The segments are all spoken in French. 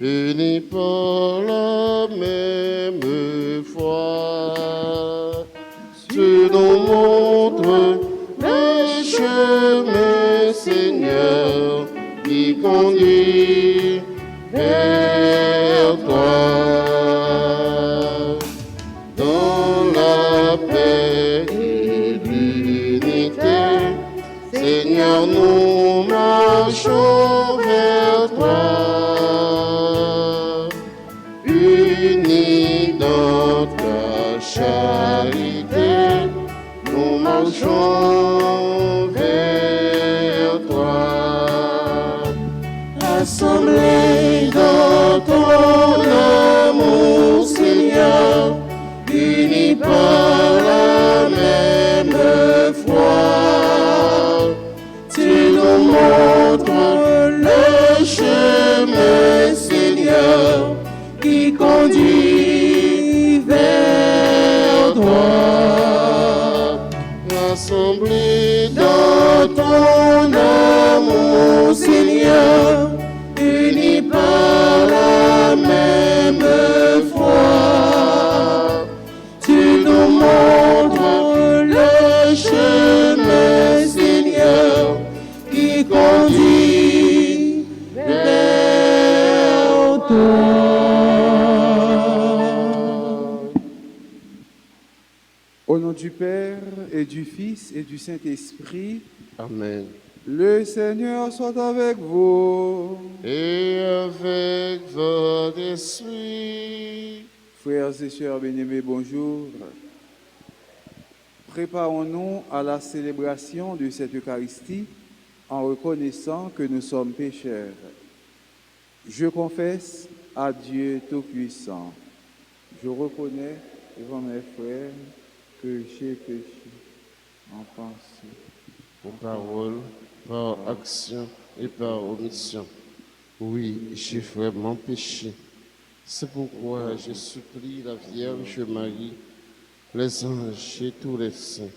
unis par la même foi. Tu nous montres le chemin, Seigneur, qui conduit vers toi. Dans la paix et l'unité, Seigneur, nous marchons vers toi. Unis dans ta charité, nous marchons vers toi. Assemblés dans ton amour, Seigneur, unis par la même foi, tu nous montres le chemin, Seigneur, qui conduit vers toi. Rassemblés dans ton amour, Seigneur, unis par la même foi, tu nous montres le chemin, Seigneur, qui conduit vers toi. Au nom du Père et du Fils et du Saint-Esprit, Amen. le Seigneur soit avec vous. Et avec votre esprit. Frères et sœurs bien-aimés, bonjour. Préparons-nous à la célébration de cette Eucharistie en reconnaissant que nous sommes pécheurs. Je confesse à Dieu Tout-Puissant. Je reconnais devant mes frères que j'ai péché en pensée, Par parole, par action et par omission. Oui, j'ai vraiment péché. C'est pourquoi je supplie la Vierge Marie, les anges et tous les saints,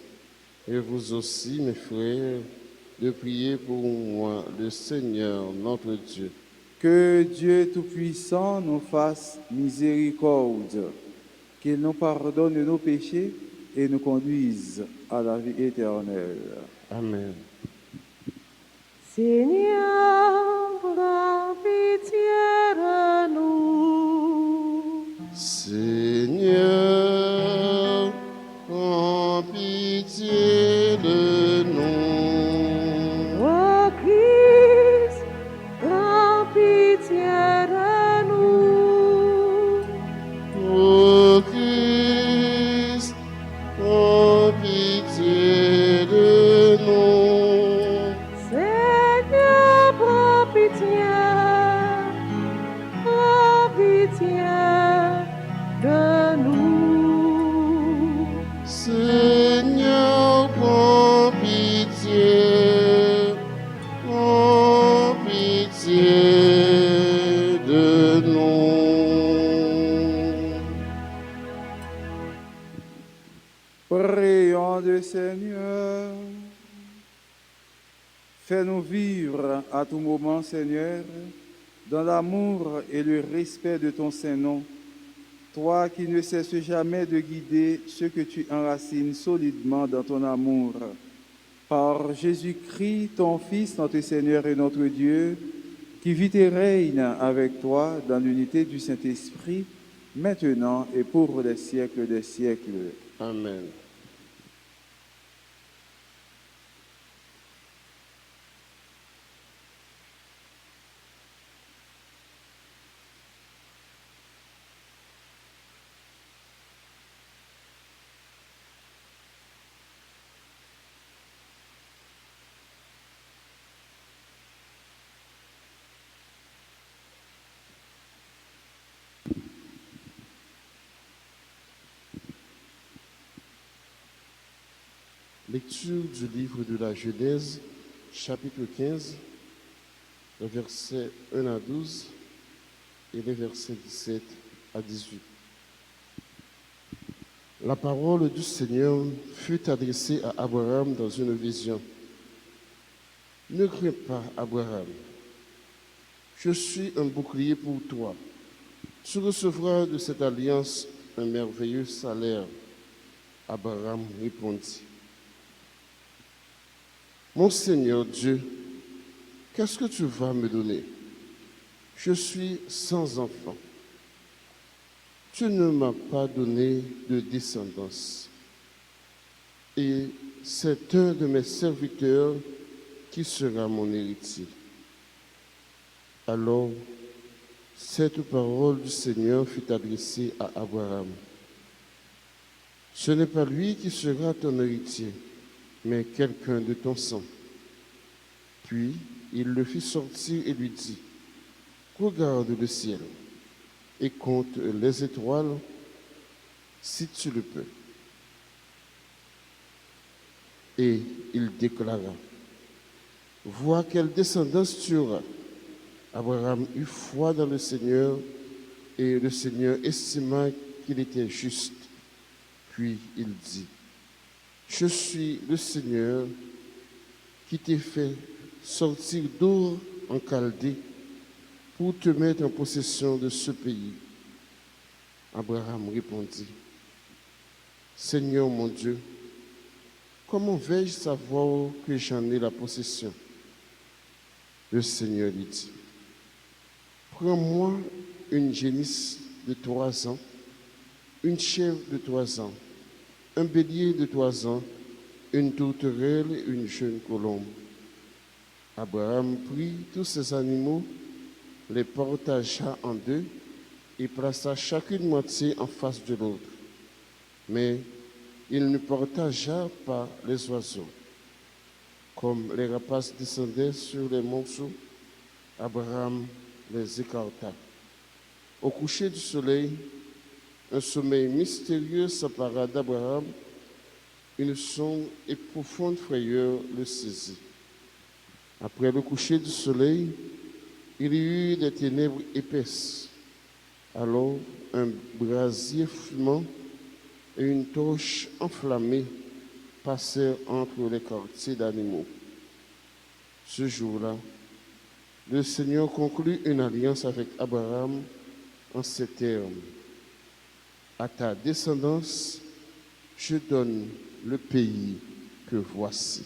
et vous aussi, mes frères, de prier pour moi, le Seigneur, notre Dieu. Que Dieu Tout-Puissant nous fasse miséricorde, qu'il nous pardonne nos péchés et nous conduise à la vie éternelle. Amen. Seigneur, prends pitié de nous. Seigneur, prends pitié de nous. Ô Christ, prends pitié de nous. Ô Christ, prends pitié de nous. Seigneur, prends pitié de nous. Seigneur, prends pitié de nous. Prions le Seigneur. Fais-nous vivre à tout moment, Seigneur, dans l'amour et le respect de ton Saint-Nom. Toi qui ne cesses jamais de guider ceux que tu enracines solidement dans ton amour. Par Jésus-Christ, ton Fils, notre Seigneur et notre Dieu, qui vit et règne avec toi dans l'unité du Saint-Esprit, maintenant et pour les siècles des siècles. Amen. Lecture du livre de la Genèse, chapitre 15, les versets 1 à 12 et les versets 17 à 18. La parole du Seigneur fut adressée à Abraham dans une vision. Ne crains pas, Abraham. Je suis un bouclier pour toi. Tu recevras de cette alliance un merveilleux salaire. Abraham répondit, mon Seigneur Dieu, qu'est-ce que tu vas me donner? Je suis sans enfant. Tu ne m'as pas donné de descendance. Et c'est un de mes serviteurs qui sera mon héritier. Alors, cette parole du Seigneur fut adressée à Abraham. Ce n'est pas lui qui sera ton héritier, mais quelqu'un de ton sang. Puis, il le fit sortir et lui dit, regarde le ciel et compte les étoiles si tu le peux. Et il déclara, vois quelle descendance tu auras. Abraham eut foi dans le Seigneur et le Seigneur estima qu'il était juste. Puis il dit, je suis le Seigneur qui t'ai fait sortir d'Our en Chaldée pour te mettre en possession de ce pays. Abraham répondit, Seigneur mon Dieu, comment vais-je savoir que j'en ai la possession? Le Seigneur lui dit, prends-moi une génisse de 3 ans, une chèvre de 3 ans, un bélier de 3 ans, une tourterelle et une jeune colombe. Abraham prit tous ces animaux, les partagea en deux et plaça chacune moitié en face de l'autre. Mais il ne partagea pas les oiseaux. Comme les rapaces descendaient sur les monceaux, Abraham les écarta. Au coucher du soleil, un sommeil mystérieux s'empara d'Abraham. Une sombre et profonde frayeur le saisit. Après le coucher du soleil, il y eut des ténèbres épaisses. Alors, un brasier fumant et une torche enflammée passèrent entre les quartiers d'animaux. Ce jour-là, le Seigneur conclut une alliance avec Abraham en ces termes. À ta descendance, je donne le pays que voici.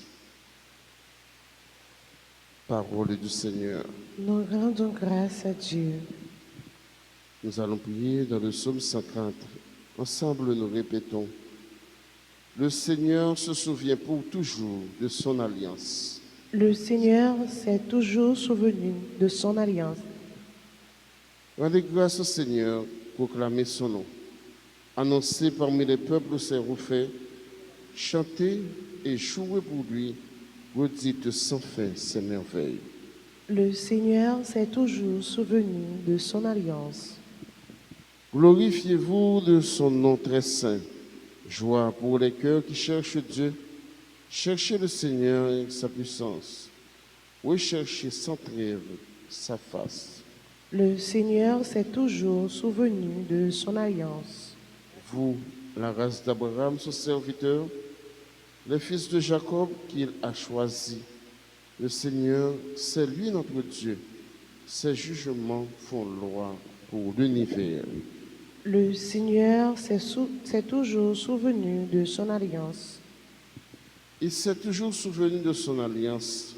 Parole du Seigneur. Nous rendons grâce à Dieu. Nous allons prier dans le psaume 104. Ensemble, nous répétons. Le Seigneur se souvient pour toujours de son alliance. Le Seigneur s'est toujours souvenu de son alliance. Rendez grâce au Seigneur, proclamez son nom. Annoncez parmi les peuples ses refaits, chantez et jouez pour lui, redites sans fin ses merveilles. Le Seigneur s'est toujours souvenu de son alliance. Glorifiez-vous de son nom très saint. Joie pour les cœurs qui cherchent Dieu. Cherchez le Seigneur et sa puissance. Recherchez sans trêve sa face. Le Seigneur s'est toujours souvenu de son alliance. Vous, la race d'Abraham, son serviteur, les fils de Jacob qu'il a choisis. Le Seigneur, c'est lui notre Dieu. Ses jugements font loi pour l'univers. Le Seigneur s'est toujours souvenu de son alliance. Il s'est toujours souvenu de son alliance,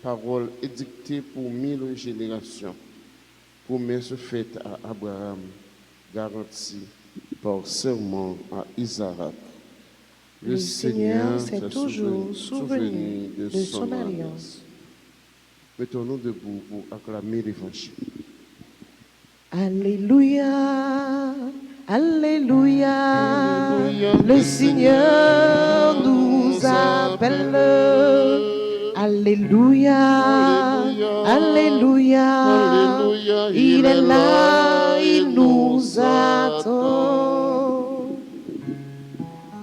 parole édictée pour 1000 générations, promesse faite à Abraham, garantie par serment à Isaac. Le Seigneur s'est toujours souvenu de son alliance. Mettons-nous debout pour acclamer l'Évangile. Alléluia, Alléluia, le Seigneur nous appelle. Alléluia, Alléluia, il est là, il nous attend.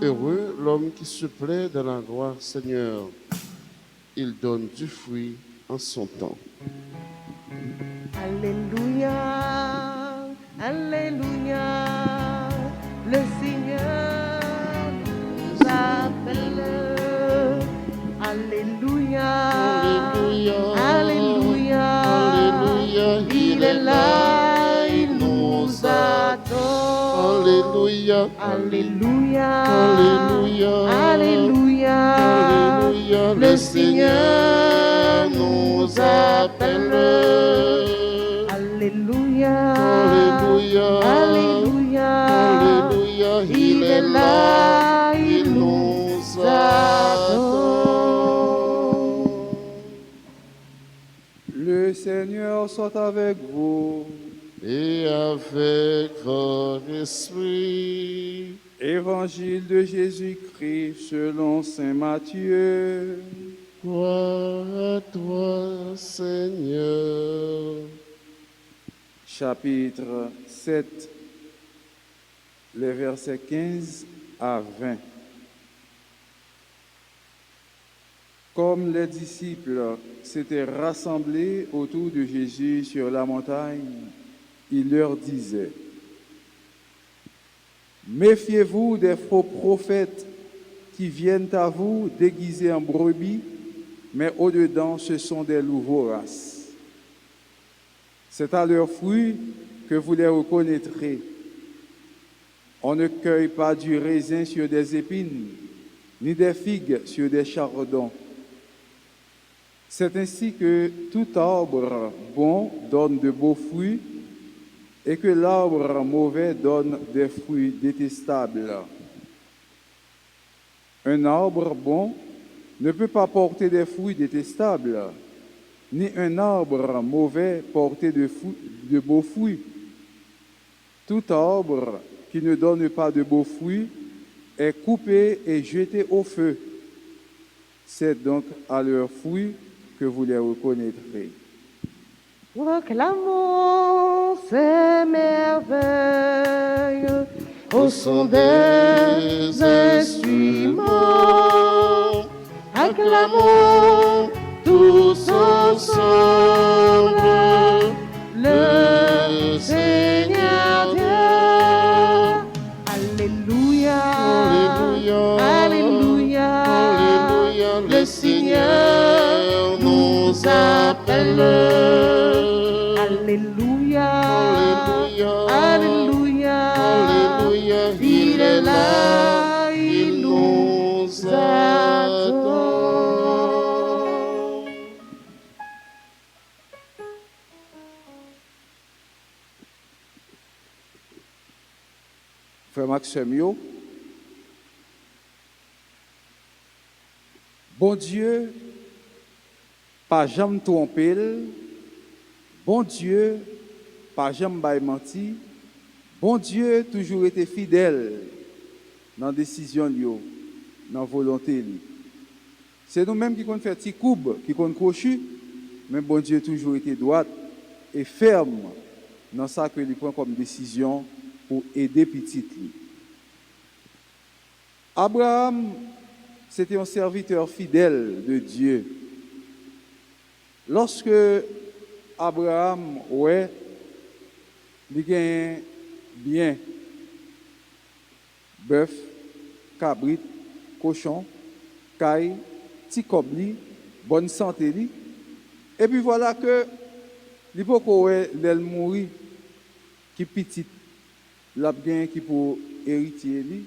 Heureux l'homme qui se plaît dans la gloire, Seigneur. Il donne du fruit en son temps. Alléluia, Alléluia, le Seigneur nous appelle. Alléluia, Alléluia, Alléluia, il Alléluia. Alléluia. Alléluia. Alléluia. Alléluia. Le Seigneur nous appelle. Alléluia. Alléluia. Alléluia. Alléluia. Il est là. Il nous attend. Le Seigneur soit avec vous. Et avec votre esprit. Évangile de Jésus-Christ selon saint Matthieu. Gloire à toi, Seigneur. Chapitre 7, les versets 15 à 20. Comme les disciples s'étaient rassemblés autour de Jésus sur la montagne, il leur disait: méfiez-vous des faux prophètes qui viennent à vous déguisés en brebis, mais au-dedans ce sont des loups voraces. C'est à leurs fruits que vous les reconnaîtrez. On ne cueille pas du raisin sur des épines, ni des figues sur des chardons. C'est ainsi que tout arbre bon donne de beaux fruits, et que l'arbre mauvais donne des fruits détestables. Un arbre bon ne peut pas porter des fruits détestables, ni un arbre mauvais porter de beaux fruits. Tout arbre qui ne donne pas de beaux fruits est coupé et jeté au feu. C'est donc à leurs fruits que vous les reconnaîtrez. Proclamons ces merveilles au son des instruments. Acclamons tous ensemble le Seigneur Dieu. Alléluia. Alléluia. Alléluia. Alléluia. Le Seigneur nous appelle. Alléluia. Alléluia. Alléluia. Alléluia. Il est là. Il nous attend. Frère Maxime, bon Dieu, pas jamais trompé, bon Dieu, pas jamais menti, bon Dieu toujours été fidèle dans la décision, dans la volonté. C'est nous-mêmes qui comptons faire petit coupe, qui comptons crochu, mais bon Dieu toujours été droit et ferme dans ça que lui prend comme décision pour aider petit. Abraham, c'était un serviteur fidèle de Dieu. Lorsque Abraham, il gagne bien bœuf, cabrit, cochon, caille, petit cobli, bonne santé. Et puis voilà que l'hypoco l'elle mourit, qui petit, l'a bien qui pour héritier lui.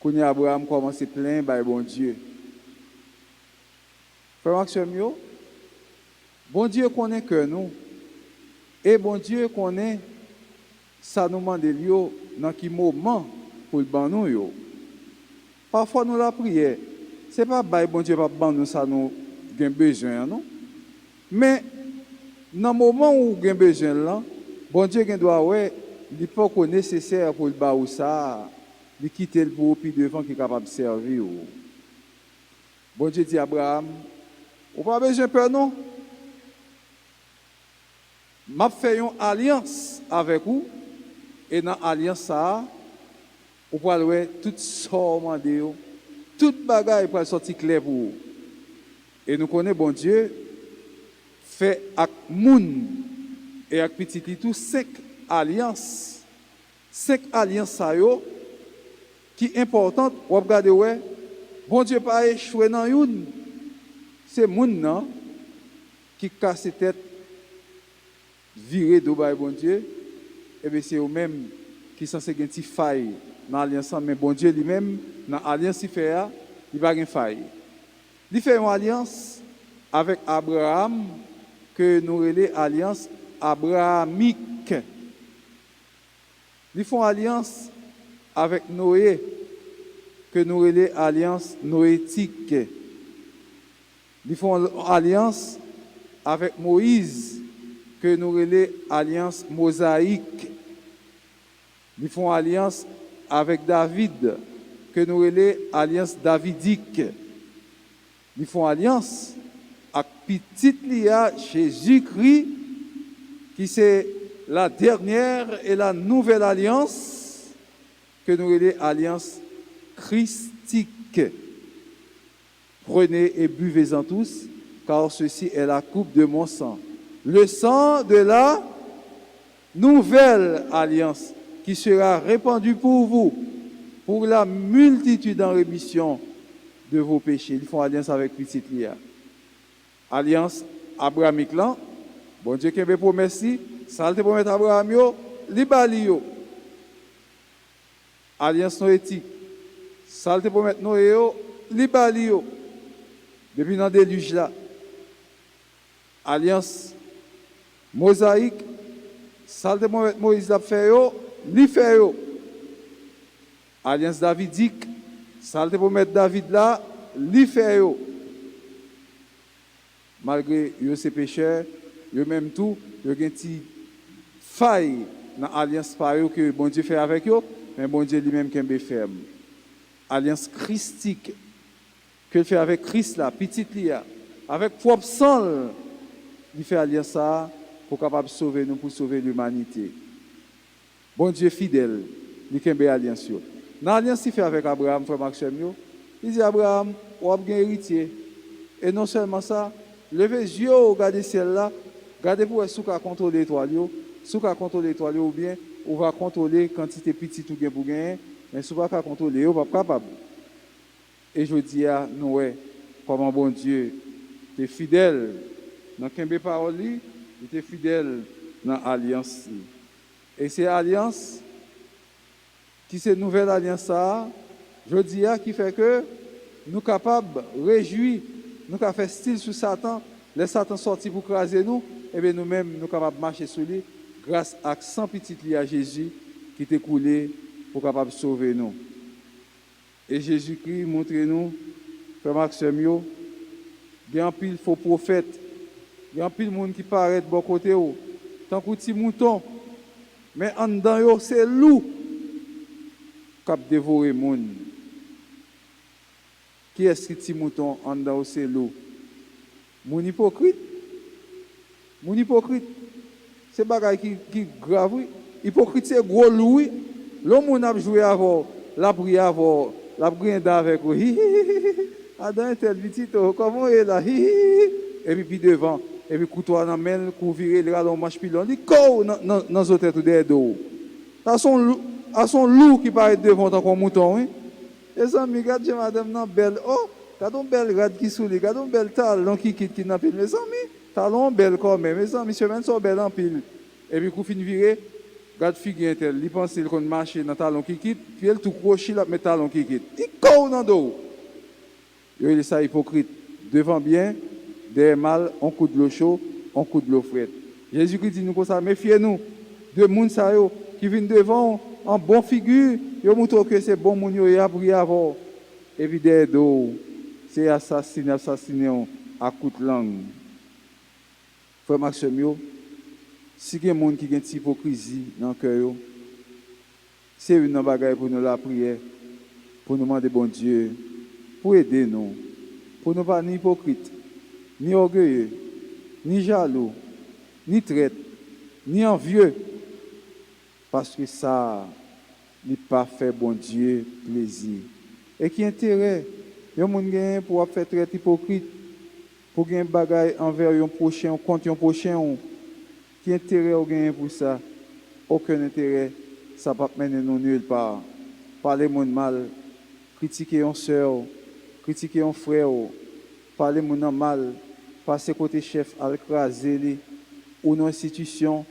Quand Abraham commence à plaindre, bah bon Dieu. Frère Maxime, bon Dieu connaît que nous. Et bon Dieu connaît ça nous demande dans quel moment pour le ban nous. Parfois nous la prière. C'est pas bon Dieu pas ban nous ça nous avons besoin non. Mais dans le moment où nous avons besoin là, bon Dieu doit il faut qu'on nécessaire pour le ba ou ça, de quitter le pour puis devant qui est capable de servir. Bon Dieu dit à Abraham, ou pas besoin de peur non. M'a fait une alliance avec vous et dans l'alliance ça, vous pouvez voir tout ça toute bagaille pour sortir clair pour vous. Et nous connaissons bon Dieu fait avec moun et avec petit tout 5 alliances. 5 alliances ça yo qui importante, vous regardez bon Dieu pas échoué dans une. C'est moun nan qui casse tête viré de bon Dieu, et bien c'est eux-mêmes qui sont censés une faille dans l'alliance, mais bon Dieu lui-même, dans l'alliance il fait, il va pas faille. Il fait une alliance avec Abraham que nous relais alliance abrahamique. Ils font alliance avec Noé que nous relais alliance noétique. Ils font alliance avec Moïse que nous relais alliance mosaïque. Ils font alliance avec David que nous relais alliance davidique. Ils font alliance avec petit Lia Jésus-Christ qui c'est la dernière et la nouvelle alliance que nous relais alliance christique. Prenez et buvez-en tous, car ceci est la coupe de mon sang. Le sang de la nouvelle alliance qui sera répandu pour vous, pour la multitude en rémission de vos péchés. Ils font alliance avec petit Lia. Alliance abrahamique là. Bon Dieu qui a promesse, ça te promet Abraham yo, li bali yo. Alliance noétique. Ça te promet Noé yo, li bali yo. Depuis dans le déluge là. Alliance mosaïque. Ça te promet Moïse l'a fait yo, li fait yo. Alliance davidique. Ça te promet David là, li fait yo. Malgré yo ces pécheurs, yo même tout, yo gen ti faille dans l'alliance par eux que bon Dieu fait avec eux, mais bon Dieu lui-même qui est ferme. Alliance christique que il fait avec Christ là, petit lia, avec propre sang, il fait alliance ça pour capable sauver nous, pour sauver l'humanité. Bon Dieu fidèle, il qui est alliance yo. Dans l'alliance qu'il fait avec Abraham, frère Maxime yo, il dit Abraham, ou a un héritier. Et non seulement ça, levez les yeux, regardez le ciel là, regardez pour est-ce qu'on contrôle l'étoile, si on contrôle l'étoile ou bien, on va contrôler quantité petite ou bien pour gagner, mais si on ne va pas contrôler, on ne va pas capable. Et je dis à nous, comment bon Dieu, tu es fidèle dans les paroles, tu es fidèle dans l'alliance. Et c'est l'alliance, qui c'est une nouvelle alliance, je dis à qui fait que nous sommes capables de réjouir, nous avons fait style sur Satan, les Satan sorti pour craser nous, et bien nous-mêmes, nous sommes capables de marcher sur lui grâce à 100 petites liés à Jésus qui est coulé pour capable sauver nous. Et Jésus-Christ montre nous, frère Maxime, il y a un pile faux prophète, il y a un pile monde qui paraît de bon côté, tant que petit mouton, mais en dedans, c'est loup qui a dévoré le monde. Qui est-ce qui petit mouton en dedans, c'est loup? Mon hypocrite. Mon hypocrite. C'est bagay qui grave. Hypocrite, c'est gros loup. L'homme a joué avant, l'a pris avant, l'a pris avec vous. Adam est tel petit, comment est là? Et puis devant, et puis couteau dans la main, pour virer le rallon, marche pilon, il court dans les autres têtes derrière d'eau. À son loup qui paraît devant tant qu'on mouton. Les amis, regardez madame, non, belle. Oh, regardez belle rade qui souli, regardez belle talon qui quitte, qui n'a pas. Mes amis, talon belle quand même. Mes amis, semaine sont belles en pile. Et puis, quand fin viré, regarde figure tel, il pense qu'il compte marcher dans talon qui quitte, puis elle tout croché là, met talon qui quitte. Il court dans dos. Il est ça hypocrite. Devant bien, derrière mal, on coup de l'eau chaude, on coup de l'eau frette. Jésus-Christ dit nous comme ça, méfiez-nous de moun sa yo qui viennent devant en bonne figure, yo montre que c'est bon moun yo y a pris avant. Et puis derrière dos, c'est assassiné à coup de langue. Frère Maxime, si il y a des gens qui ont une hypocrisie dans le cœur, c'est une bagaille pour nous la prière, pour nous demander bon Dieu, pour aider nous, pour ne pas ni hypocrite, ni orgueilleux, ni jaloux, ni traite, ni envieux, parce que ça n'est pas fait bon Dieu plaisir. Et qui intérêt, il y a des gens pour faire traite hypocrite, pour gagner bagaille envers un prochain, contre un prochain. Qui intérêt au gain pour ça? Aucun intérêt. Ça ne va pas mener nous nulle part. Parler monde mal, critiquer une soeur, critiquer un frère, parler monde mal, passer côté chef à l'écraser ou une institution,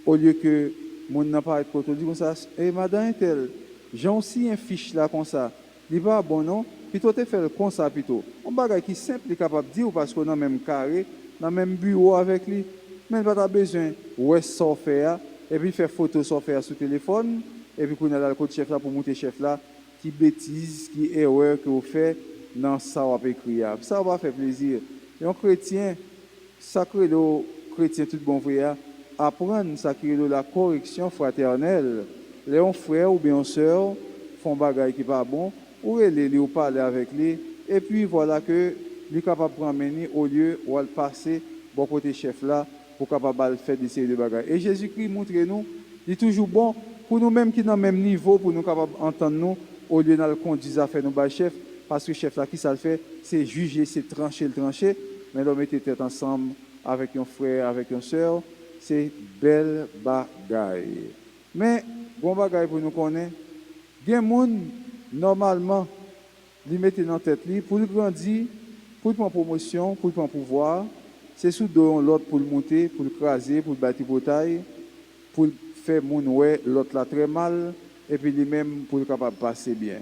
au lieu que mon n'a pas être côté dit comme ça et madame tel j'ai aussi un fiche là comme ça il pas bon non plutôt te faire comme ça plutôt on bagage qui simple capable dire parce qu'on a même carré dans même bureau avec lui mais pas besoin ouais ça faire et puis faire photo ça faire sur téléphone et puis qu'on a là le côté chef là pour monter chef là qui bêtise qui erreur que vous fait dans ça on va écrire ça va faire plaisir et un chrétien sacré le chrétien tout bon frère apprendre ça qui est la correction fraternelle les frères ou bien sœurs font bagaille qui pas bon ou les ou parler avec lui et puis voilà que lui capable prendre au lieu ou le passer bon côté chef là pour capable faire des séries de bagailles et Jésus-Christ montre nous il est toujours bon pour nous mêmes qui dans le même niveau pour nous capable entendre nous au lieu de conduire à faire nos bas chef parce que chef là qui ça le fait c'est juger c'est trancher mais l'homme était tête ensemble avec un frère avec une sœur c'est belle bagaille mais bon bagaille pour nous connaître bien monde normalement li mettait dans tête li pour grandir pour prendre promotion pour prendre pouvoir c'est sous dos l'autre pour le monter pour le craser pour le battre bataille pour faire mon ouais l'autre là très mal et puis lui-même pour le capable passer bien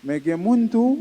mais gen monde tout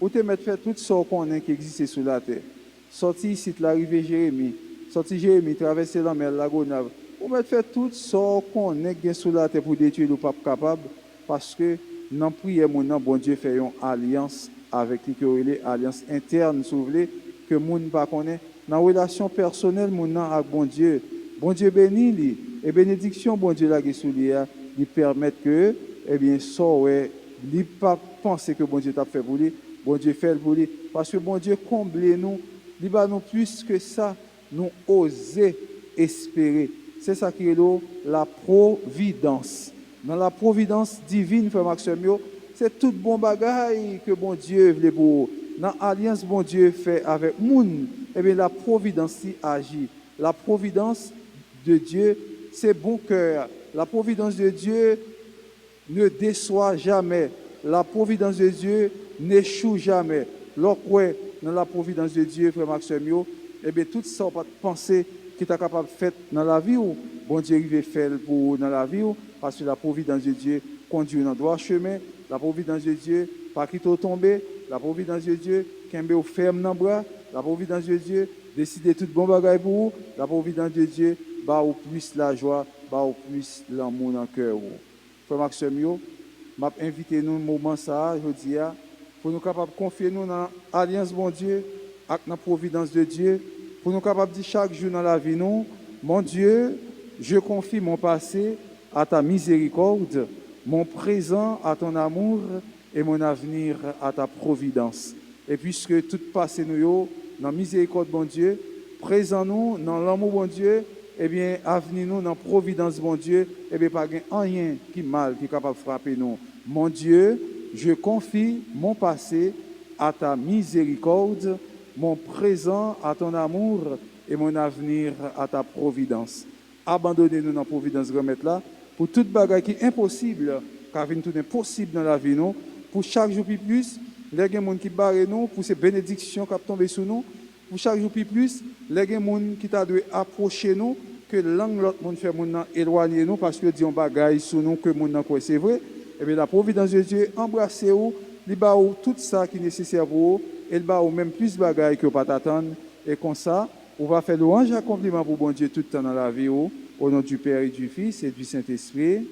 ou te mettre faire tout ça qu'on a qui existe sur la terre sorti ici l'arrivée Jérémie sorti Jérémie traverser la mer la Gonave ou mettre faire tout ça qu'on a sur la terre pour détruire le pas capable parce que dans prière mon bon Dieu fait une alliance avec lui que est alliance interne si vous voulez que moun pas connaît dans relation personnelle mon avec bon Dieu béni lui et bénédiction bon Dieu la sur lui lui permettre que eh bien ça ouais lui pas penser que bon Dieu t'a fait pour lui bon Dieu fait pour lui parce que bon Dieu comble nous il va nous plus que ça nous oser espérer c'est ça qui est la providence dans la providence divine frère Maxime c'est tout bon bagaille que bon Dieu veut pour dans alliance bon Dieu fait avec moun et bien la providence y agit la providence de Dieu c'est bon cœur la providence de Dieu ne déçoit jamais la providence de Dieu n'échoue jamais lorsque dans la providence de Dieu frère Maxime et bien tout ça on pas penser qui est capable de faire dans la vie ou bon Dieu veut faire pour dans la vie ou parce que la providence de Dieu conduit dans le droit chemin la providence de Dieu pas quitter tomber la providence de Dieu kembe ou ferme dans bras la providence de Dieu décider tout bon bagaille pour vous la providence de Dieu ba ou plus la joie ba ou plus l'amour dans cœur frère Maxime yo m'a invité nous moment ça jodi a pour nous capable confier nous dans alliance bon Dieu avec la providence de Dieu pour nous capable dire chaque jour dans la vie nous mon Dieu je confie mon passé à ta miséricorde mon présent à ton amour et mon avenir à ta providence et puisque tout passé nous dans miséricorde bon Dieu présent nous dans l'amour bon Dieu eh bien avenir nous dans providence bon Dieu eh bien pas rien qui mal qui est capable de frapper nous mon Dieu je confie mon passé à ta miséricorde mon présent à ton amour et mon avenir à ta providence abandonnez-nous dans la providence remettre là pour toute bagarre qui est impossible car tout est possible dans la vie nous pour chaque jour plus les gens qui barrent nous pour ces bénédictions qui tombent sur nous pour chaque jour plus les gens qui t'a dû approcher nous que langue l'autre monde fait monde éloigner nous parce que dit on bagaille sur nous que monde quoi c'est vrai et bien la providence de Dieu embrasser vous li ba ou tout ça qui est nécessaire pour vous et il ba ou même plus bagaille que pas t'attendre et comme ça on va faire louange et compliment pour bon Dieu tout le temps dans la vie au nom du Père et du Fils et du Saint-Esprit.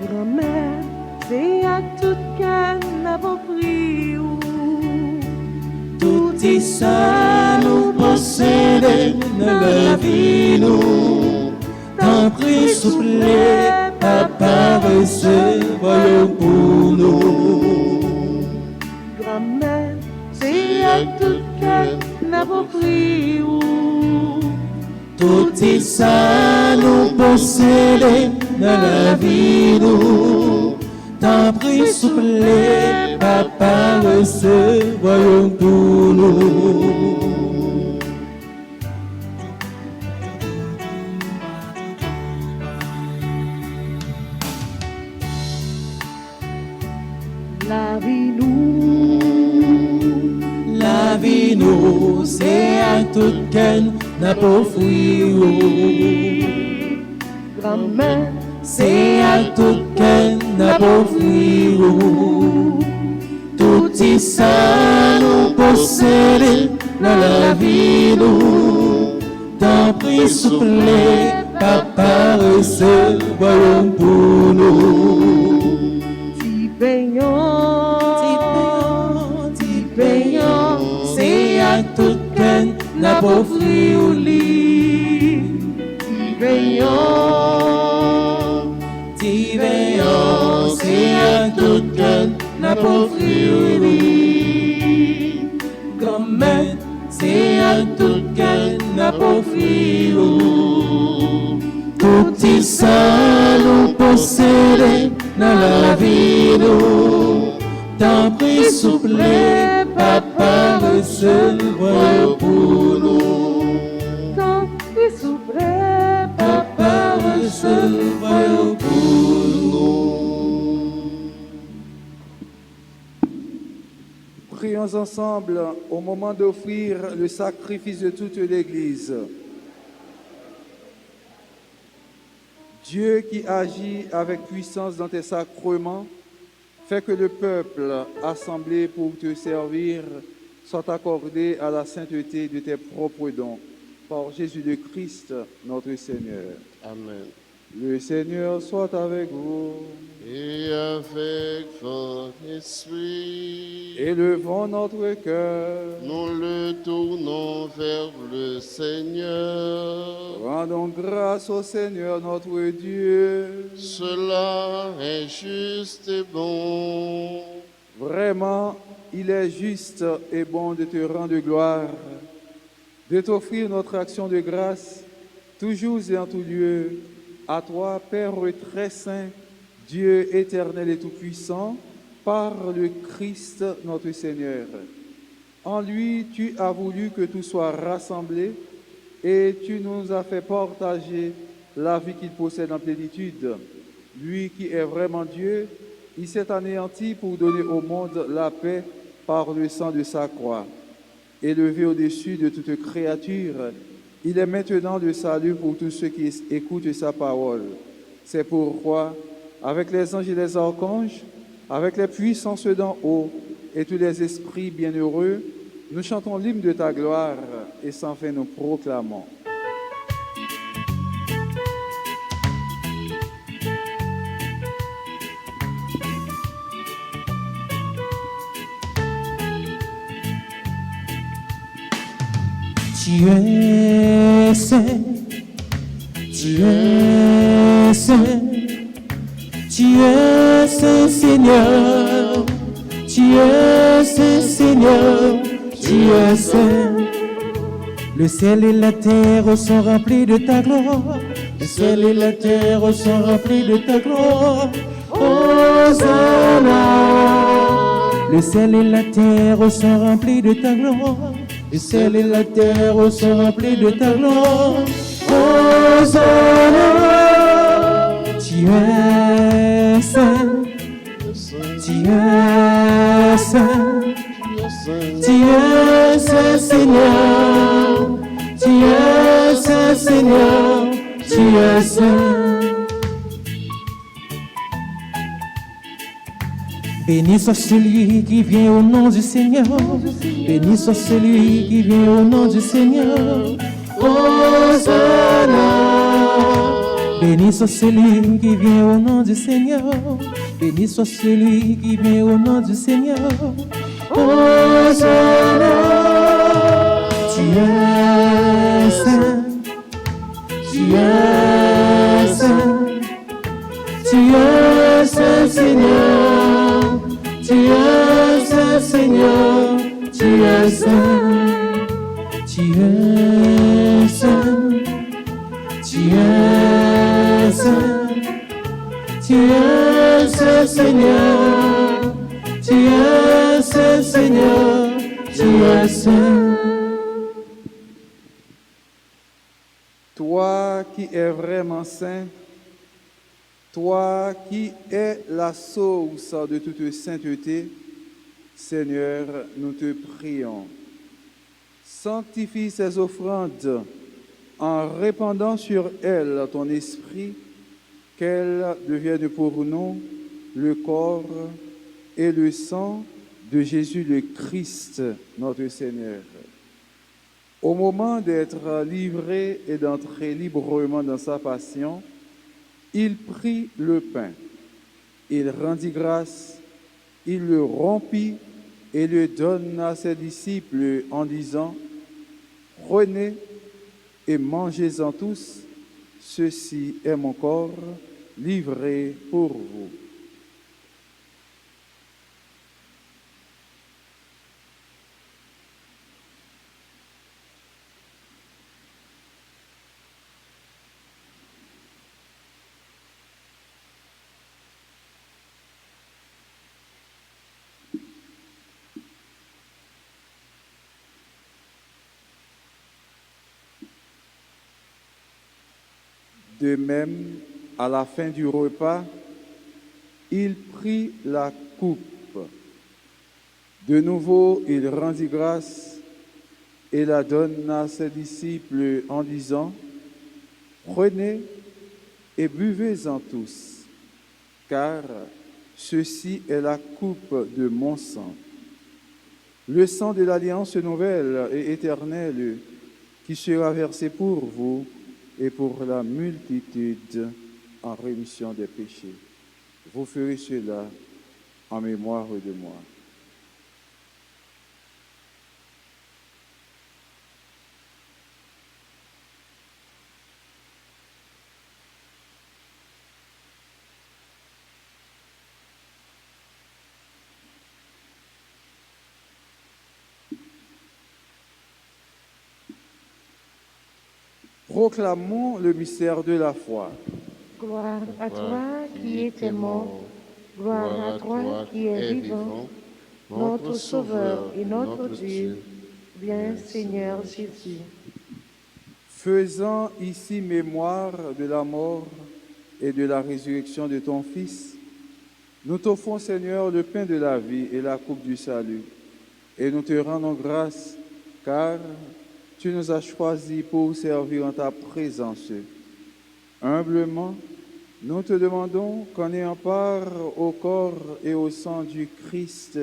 Grand-mère, c'est à tout cas n'a pas pris. Tout est seul, nous posséder dans la vie nous. Tant prie, s'il plaît, papa, recevez pour nous. Grand-mère, c'est à tout cœur, n'a pas pris ou. Tout ça nous posséder dans la vie nous. Tant prie, s'il plaît, papa, recevez pour nous. La vie nous, c'est à tout cœur, n'a pas fouillé. Grand-mère, C'est à tout cœur, n'a pas fouillé. Tout ça nous possède dans la vie nous. Tant prie, s'il plaît, papa, recevez pour nous. ti payons, C'est à tout cœur, n'a pas fouillé. ti payons, C'est à tout cœur, n'a pas fouillé. Grand-mère, c'est à tout cœur, n'a pas fouillé. Tout ça nous possède dans la vie nous. Tant prie, s'il plaît, papa, recevez pour nous. tant pis souffrez, Papa, recevez pour nous. Prions ensemble au moment d'offrir le sacrifice de toute l'Église. Dieu qui agit avec puissance dans tes sacrements, fais que le peuple assemblé pour te servir soit accordé à la sainteté de tes propres dons. Par Jésus le Christ, notre Seigneur. Amen. Le Seigneur soit avec vous. Et avec votre esprit, Élevons notre cœur. nous le tournons vers le Seigneur. Rendons grâce au Seigneur notre Dieu. Cela est juste et bon. Vraiment, il est juste et bon de te rendre gloire, de t'offrir notre action de grâce, toujours et en tout lieu, à toi, Père très saint, Dieu éternel et tout-puissant, par le Christ notre Seigneur. En lui, tu as voulu que tout soit rassemblé et tu nous as fait partager la vie qu'il possède en plénitude. Lui qui est vraiment Dieu, il s'est anéanti pour donner au monde la paix par le sang de sa croix. Élevé au-dessus de toute créature, il est maintenant le salut pour tous ceux qui écoutent sa parole. C'est pourquoi, avec les anges et les archanges, avec les puissances d'en haut et tous les esprits bienheureux, nous chantons l'hymne de ta gloire et sans fin nous proclamons. Tu es saint, tu es saint, tu es saint Seigneur, tu es saint Seigneur, tu es saint. Le ciel et la terre sont remplis de ta gloire, le ciel et la terre sont remplis de ta gloire. Hosanna. Le ciel et la terre sont remplis de ta gloire. Le ciel et la terre sont remplis de ta gloire. Hosanna. Tu es saint, tu es saint, tu es saint Seigneur, tu es saint Seigneur, tu es saint. Béni soit celui qui vient au nom du Seigneur. Béni soit celui qui vient au nom du Seigneur. Hosanna. Béni soit celui qui vient au nom du Seigneur. Béni soit celui qui vient au nom du Seigneur. Hosanna. Tu es Tu es saint, Seigneur. Tu es saint, Seigneur. Tu es saint. Tu es saint. Tu es saint. Tu es saint, Seigneur. Tu es saint, Seigneur. Tu es saint. Toi qui es vraiment saint, toi qui es la source de toute sainteté, Seigneur, nous te prions. Sanctifie ces offrandes en répandant sur elles ton esprit, qu'elles deviennent pour nous le corps et le sang de Jésus le Christ, notre Seigneur. Au moment d'être livré et d'entrer librement dans sa passion, il prit le pain, il rendit grâce, il le rompit et le donna à ses disciples en disant, « Prenez et mangez-en tous, ceci est mon corps livré pour vous. » De même, à la fin du repas, il prit la coupe. De nouveau, il rendit grâce et la donna à ses disciples en disant, « Prenez et buvez-en tous, car ceci est la coupe de mon sang, le sang de l'alliance nouvelle et éternelle qui sera versé pour vous et pour la multitude en rémission des péchés. Vous ferez cela en mémoire de moi. » Proclamons le mystère de la foi. Gloire à toi qui étais mort, gloire à toi qui es vivant, notre Sauveur et notre Dieu. Viens, Seigneur Jésus. Faisant ici mémoire de la mort et de la résurrection de ton Fils, nous t'offrons, Seigneur, le pain de la vie et la coupe du salut. Et nous te rendons grâce, car tu nous as choisis pour servir en ta présence. Humblement, nous te demandons qu'en ayant part au corps et au sang du Christ,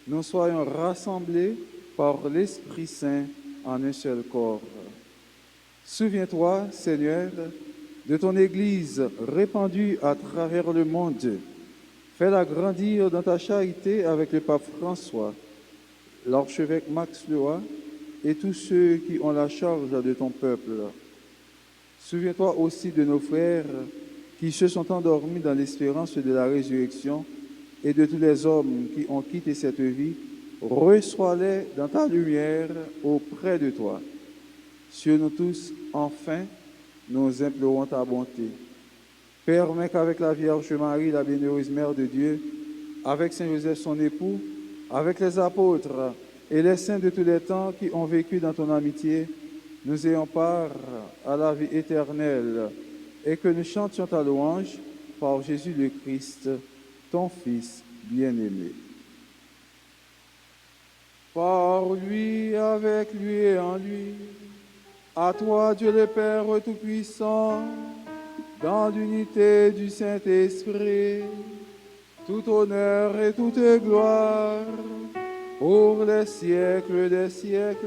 nous soyons rassemblés par l'Esprit Saint en un seul corps. Souviens-toi, Seigneur, de ton Église répandue à travers le monde. Fais-la grandir dans ta charité avec le pape François, l'archevêque Max Loa et tous ceux qui ont la charge de ton peuple. Souviens-toi aussi de nos frères qui se sont endormis dans l'espérance de la résurrection et de tous les hommes qui ont quitté cette vie. Reçois-les dans ta lumière auprès de toi. Sur nous tous, enfin, nous implorons ta bonté. Permets qu'avec la Vierge Marie, la bienheureuse Mère de Dieu, avec Saint Joseph son époux, avec les apôtres et les saints de tous les temps qui ont vécu dans ton amitié, nous ayons part à la vie éternelle et que nous chantions ta louange par Jésus le Christ, ton Fils bien-aimé. Par lui, avec lui et en lui, à toi Dieu le Père Tout-Puissant, dans l'unité du Saint-Esprit, tout honneur et toute gloire, pour les siècles des siècles.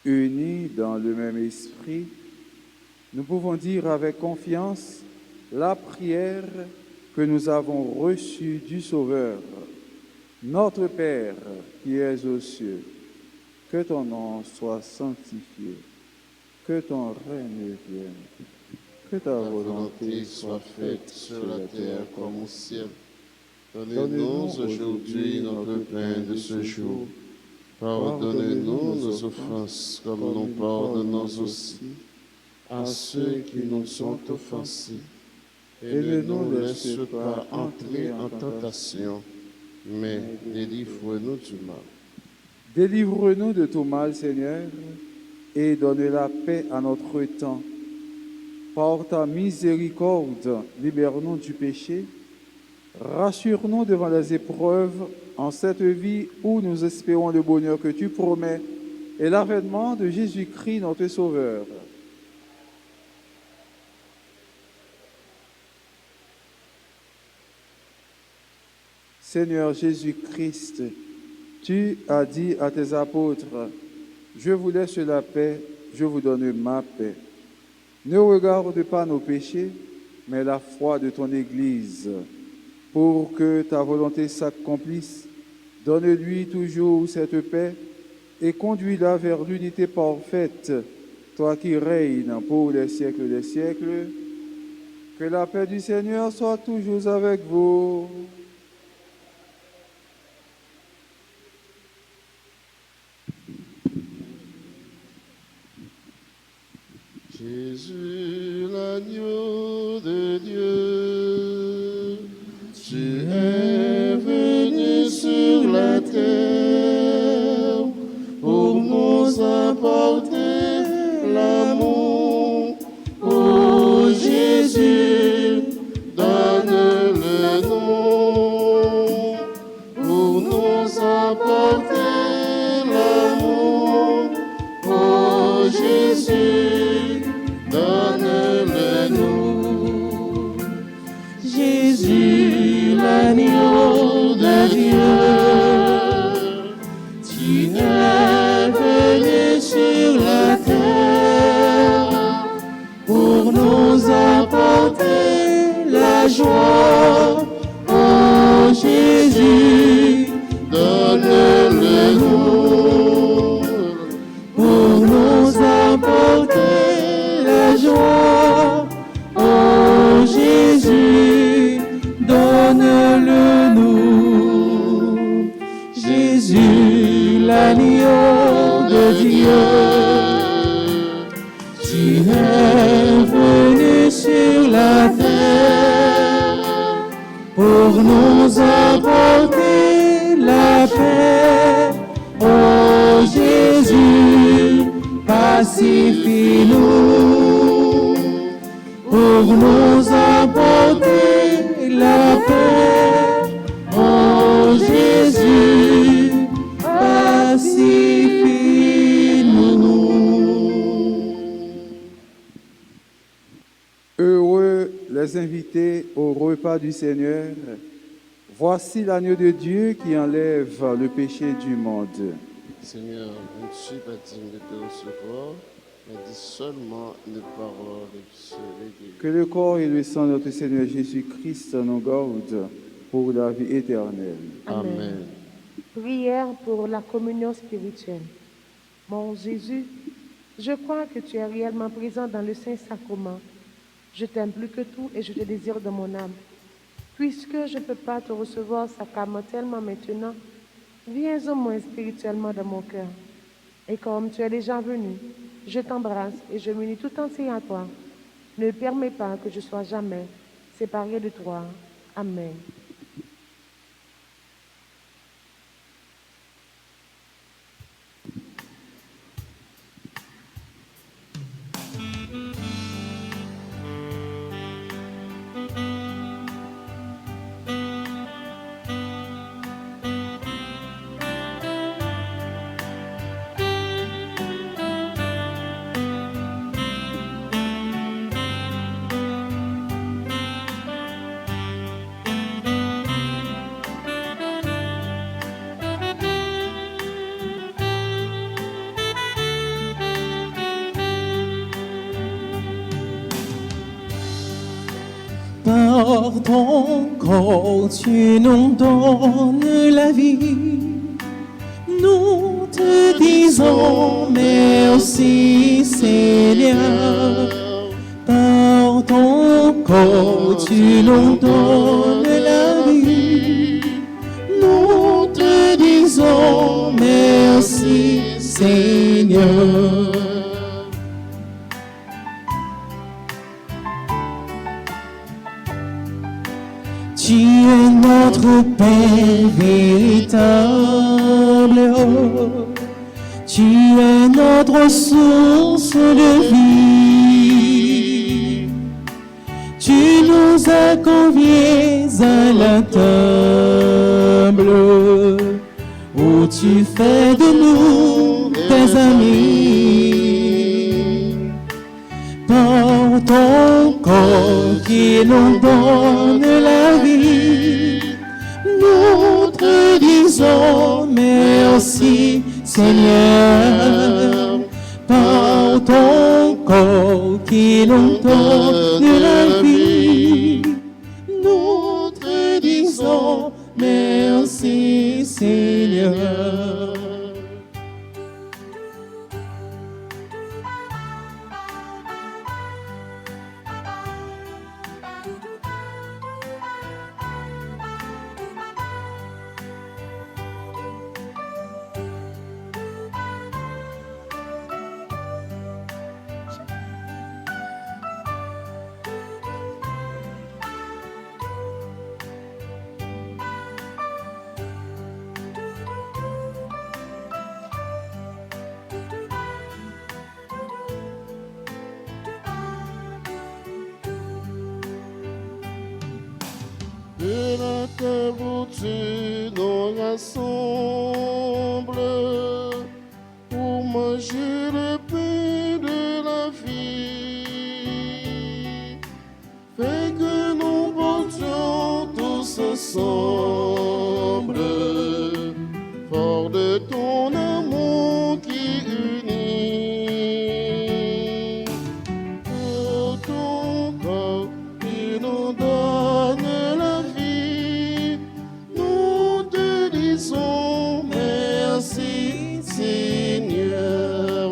Unis dans le même esprit, nous pouvons dire avec confiance la prière que nous avons reçue du Sauveur. Notre Père qui es aux cieux, que ton nom soit sanctifié, que ton règne vienne, que ta volonté soit faite sur la terre comme au ciel. Donne-nous aujourd'hui notre pain de ce jour. Pardonne-nous nos offenses comme nous pardonnons aussi à ceux qui nous sont offensés. Et ne nous laisse pas entrer en tentation, mais délivre-nous du mal. Délivre-nous de tout mal, Seigneur, et donne la paix à notre temps. Par ta miséricorde, libère-nous du péché. Rassure-nous devant les épreuves en cette vie où nous espérons le bonheur que tu promets et l'avènement de Jésus-Christ, notre Sauveur. Seigneur Jésus-Christ, tu as dit à tes apôtres, « Je vous laisse la paix, je vous donne ma paix. Ne regarde pas nos péchés, mais la foi de ton Église. Pour que ta volonté s'accomplisse, donne-lui toujours cette paix et conduis-la vers l'unité parfaite, toi qui règnes pour les siècles des siècles. Que la paix du Seigneur soit toujours avec vous. » Jésus, l'agneau de Dieu, tu es venu sur la terre pour nous apporter l'amour. Oh Jésus, donne-le-nous pour nous apporter l'amour. Oh Jésus, donne-le-nous. Jésus, l'agneau de Dieu, tu es venu sur la terre pour nous apporter la joie. Oh Jésus, Donne-le-nous pour nous apporter la joie. Oh Jésus, donne-le-nous. Jésus, l'agneau de Dieu, tu es venu sur la terre pour nous apporter la paix. Oh Jésus, pacifie-nous pour nous apporter la paix. Oh Jésus, pacifie-nous. Heureux les invités au repas du Seigneur. Voici l'agneau de Dieu qui enlève le péché du monde. Seigneur, je ne suis pas digne de te recevoir, mais dis seulement une parole et je serai guéri. Que le corps et le sang de notre Seigneur Jésus-Christ nous gardent pour la vie éternelle. Amen. Prière pour la communion spirituelle. Mon Jésus, je crois que tu es réellement présent dans le Saint-Sacrement. Je t'aime plus que tout et je te désire de mon âme. Puisque je ne peux pas te recevoir sacramentellement maintenant, viens au moins spirituellement dans mon cœur. Et comme tu es déjà venu, je t'embrasse et je m'unis tout entier à toi. Ne permets pas que je sois jamais séparé de toi. Amen. Par ton corps, tu nous donnes la vie. Nous te disons merci, Seigneur. Par ton corps, tu nous donnes la vie. Nous te disons merci, Seigneur. Tu es notre Père véritable, tu es notre source de vie. Tu nous as conviés à la table, où tu fais de nous tes amis. Par ton corps qui nous donne la vie, nous te disons merci, Seigneur. Par ton corps qui nous donne la vie, nous te disons merci, Seigneur. De la table où tu nous rassembles pour manger le pain de la vie. Fais que nous portions tous ensemble, fort de ton amour qui unit. Pour ton corps qui nous donne la vie, nous te disons merci, Seigneur.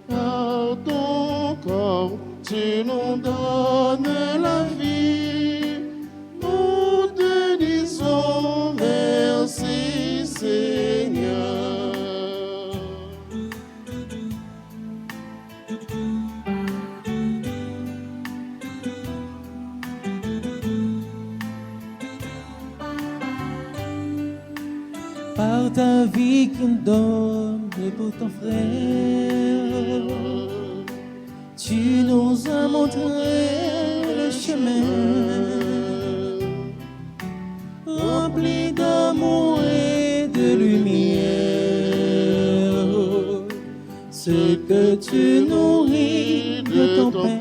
Par ton corps, tu nous donnes la vie, nous te disons merci, Seigneur. Par ta vie qui nous donne pour ton frère, tu nous as montré le chemin, rempli d'amour et de lumière, ce que tu nourris de ton pain.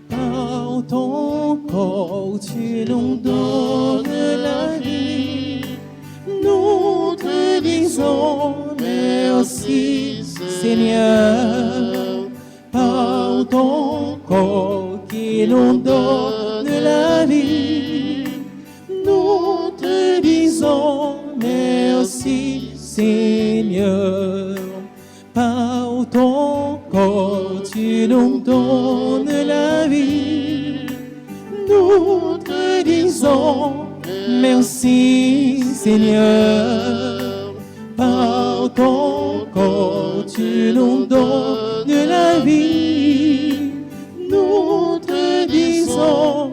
Par ton corps, tu nous donnes la vie. Nous te disons merci, Seigneur. Par ton corps qui nous donne la vie, nous te disons merci, Seigneur. Par ton corps, tu nous donnes la vie. Nous te disons merci, Seigneur. Par ton corps, tu nous donnes la vie. Nous te disons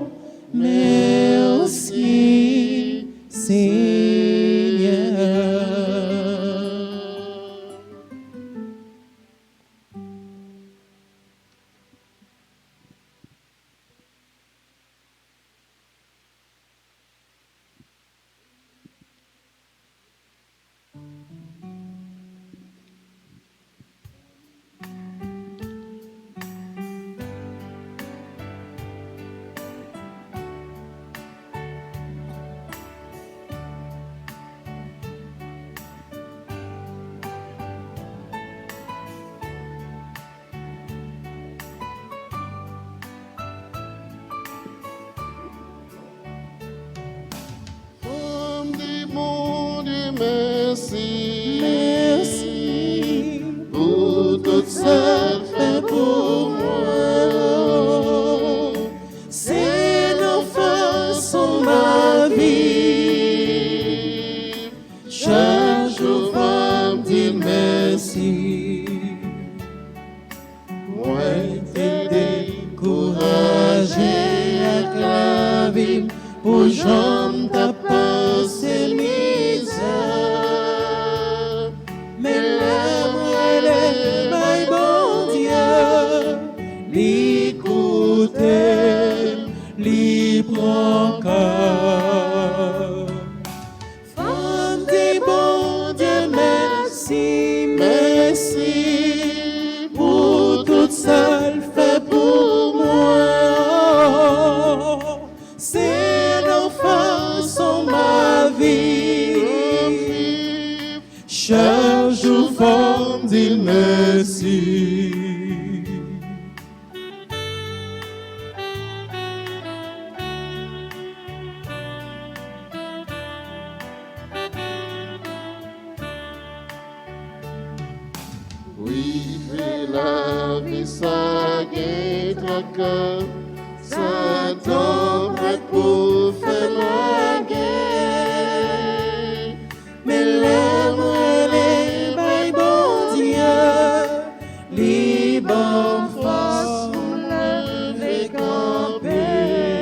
merci, Seigneur. merci. Merci Pour tout ça fait pour moi. C'est l'enfant sont ma vie. Chaque jour va me dire merci. Moi t'ai découragé avec la vie pour j'en t'a passé misère. Mais l'amour est my bon Dieu. L'écouter, l'y prend cœur. Femme des bons Dieu, merci, merci pour tout ça le fait pour moi. C'est l'enfant sont ma vie. Chaque jour, femme dit merci. Oui, fais la vie, ça guette le cœur. Ça tombe prêt pour faire la guerre. Mais l'amour est my bon Dieu, les bonnes forces pour lever camper.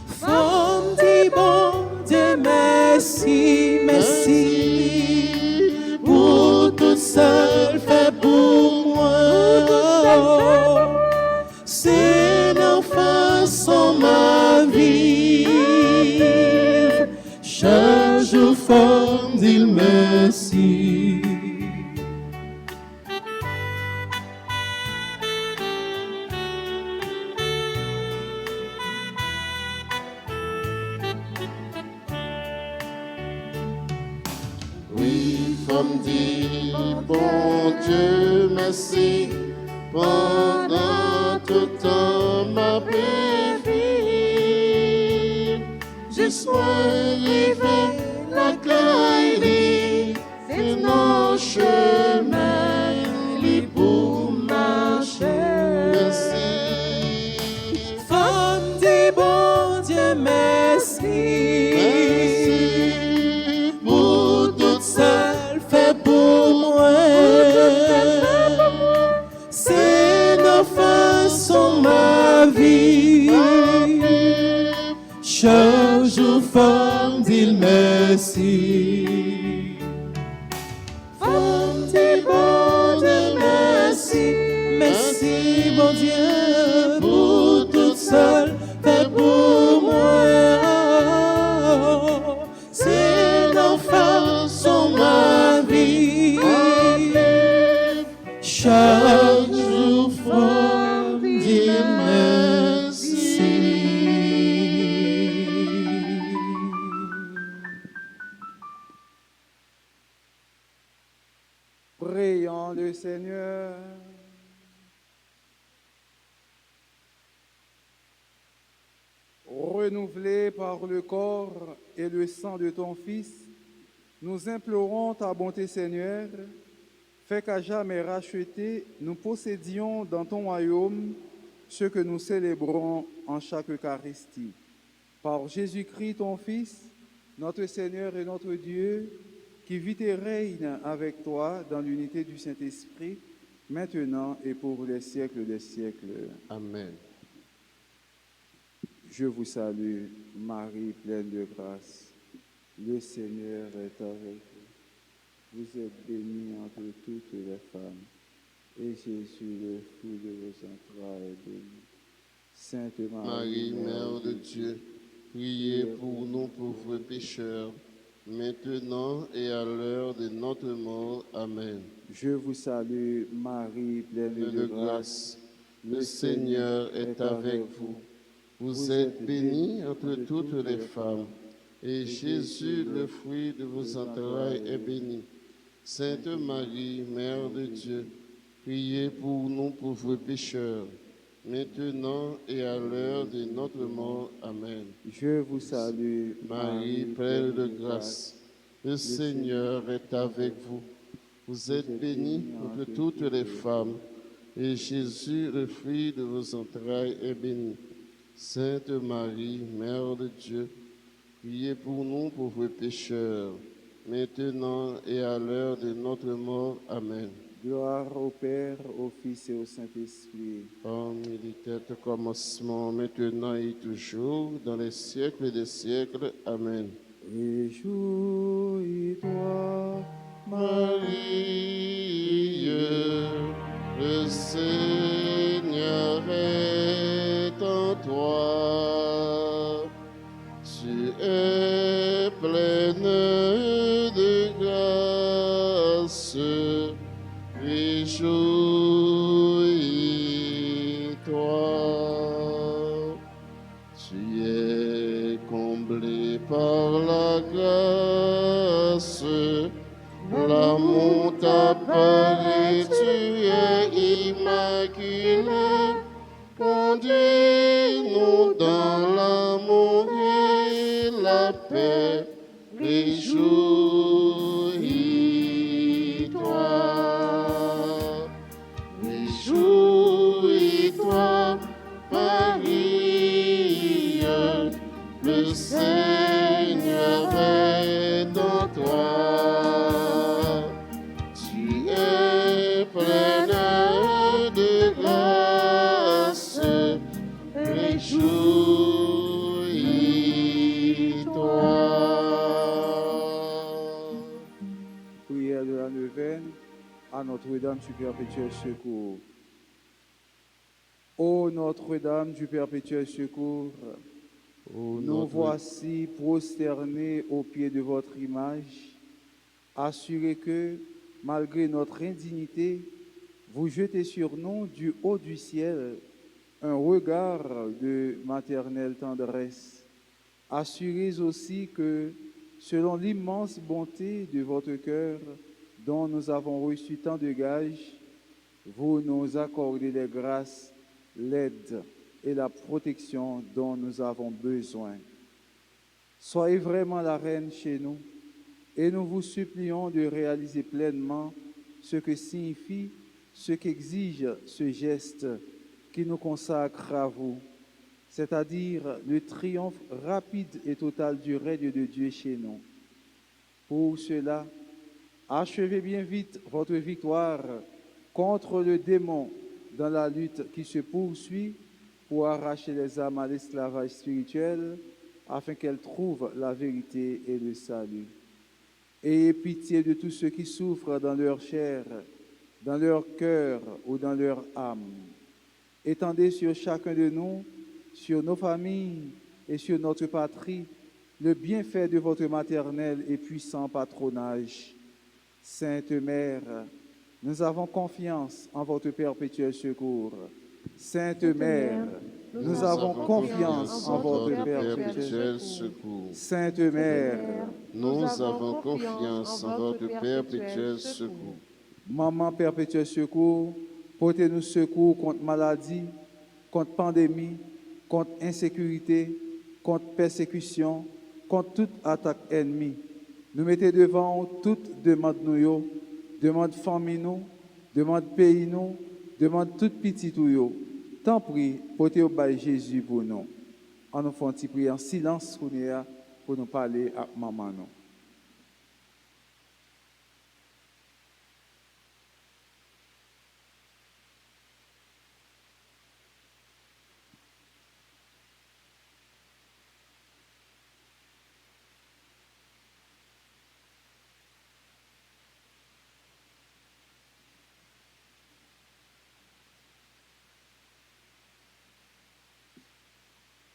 Femme dit bon Dieu, merci, merci, pour tout seul fait pour moi. C'est l'enfant sont ma vie. Chaque jour, femme dit merci. Oui, femme dit, bon Dieu, merci. Pendant tout temps ma vie, je sois arrivé la caille, c'est nos chemins, les pour marcher. Merci. Femme dit bon Dieu, merci. Merci. Pour tout ça le fait pour moi. C'est nos façons ma vie. Chaque jour, femme dit merci. Femme dit bon Dieu, merci. Merci, bon Dieu, pour tout seul fait pour moi. C'est l'enfant sont ma vie. Chaque jour, femme dit merci. Prions le Seigneur. Renouvelés par le corps et le sang de ton Fils, nous implorons ta bonté, Seigneur. Fais qu'à jamais racheté, nous possédions dans ton royaume ce que nous célébrons en chaque Eucharistie. Par Jésus-Christ, ton Fils, notre Seigneur et notre Dieu, qui vit et règne avec toi dans l'unité du Saint-Esprit, maintenant et pour les siècles des siècles. Amen. Je vous salue, Marie pleine de grâce. Le Seigneur est avec vous. Vous êtes bénie entre toutes les femmes, et Jésus, le fruit de vos entrailles, est béni. Sainte Marie, Mère de Dieu, priez pour nous pauvres pécheurs, maintenant et à l'heure de notre mort. Amen. Je vous salue, Marie pleine de grâce. Le Seigneur est avec vous. Vous êtes bénie entre toutes les femmes, et Jésus, le fruit de vos entrailles, est béni. Sainte Marie, Mère de Dieu, priez pour nous pauvres pécheurs, maintenant et à l'heure de notre mort. Amen. Je vous salue, Marie, pleine de grâce, Le Seigneur est avec vous. Vous êtes bénie entre toutes les femmes, et Jésus, le fruit de vos entrailles, est béni. Sainte Marie, Mère de Dieu, priez pour nous pauvres pécheurs, maintenant et à l'heure de notre mort. Amen. Gloire au Père, au Fils et au Saint-Esprit. Comme il était au commencement, maintenant et toujours, dans les siècles des siècles. Amen. Réjouis-toi, Marie, le Seigneur est en toi. Tu es pleine de grâce. Réjouis-toi. Tu es comblé par la grâce. L'amour t'apparaît, tu es immaculé. Conduis-nous dans l'amour et la paix. Réjouis-toi. Réjouis-toi, Marie, le Seigneur est en toi. Tu es pleine de grâce. Réjouis-toi. prière de la neuvaine à Notre-Dame du Perpétuel Secours. Ô Notre-Dame du Perpétuel Secours, nous voici prosternés aux pieds de votre image, assurés que, malgré notre indignité, vous jetez sur nous du haut du ciel un regard de maternelle tendresse. Assurés aussi que, selon l'immense bonté de votre cœur, dont nous avons reçu tant de gages, vous nous accordez les grâces, l'aide et la protection dont nous avons besoin. Soyez vraiment la reine chez nous et nous vous supplions de réaliser pleinement ce que signifie, ce qu'exige ce geste qui nous consacre à vous, c'est-à-dire le triomphe rapide et total du règne de Dieu chez nous. Pour cela, achevez bien vite votre victoire contre le démon dans la lutte qui se poursuit pour arracher les âmes à l'esclavage spirituel afin qu'elles trouvent la vérité et le salut. Ayez pitié de tous ceux qui souffrent dans leur chair, dans leur cœur ou dans leur âme. Étendez sur chacun de nous, sur nos familles et sur notre patrie, le bienfait de votre maternel et puissant patronage. Sainte Mère, nous avons confiance en votre perpétuel secours. Sainte Mère, nous avons confiance en votre perpétuel secours. Sainte Mère, nous avons confiance en votre perpétuel secours. Maman perpétuel secours, portez-nous secours contre maladie, contre pandémie, contre insécurité, contre persécution, contre toute attaque ennemie. Nous mettez devant toute demande nous, demande famille nous, demande pays nous, demande toute petite nous. Tant pis, portez au bail Jésus pour nous. En nous faisant prier en silence pour nous parler à maman nous.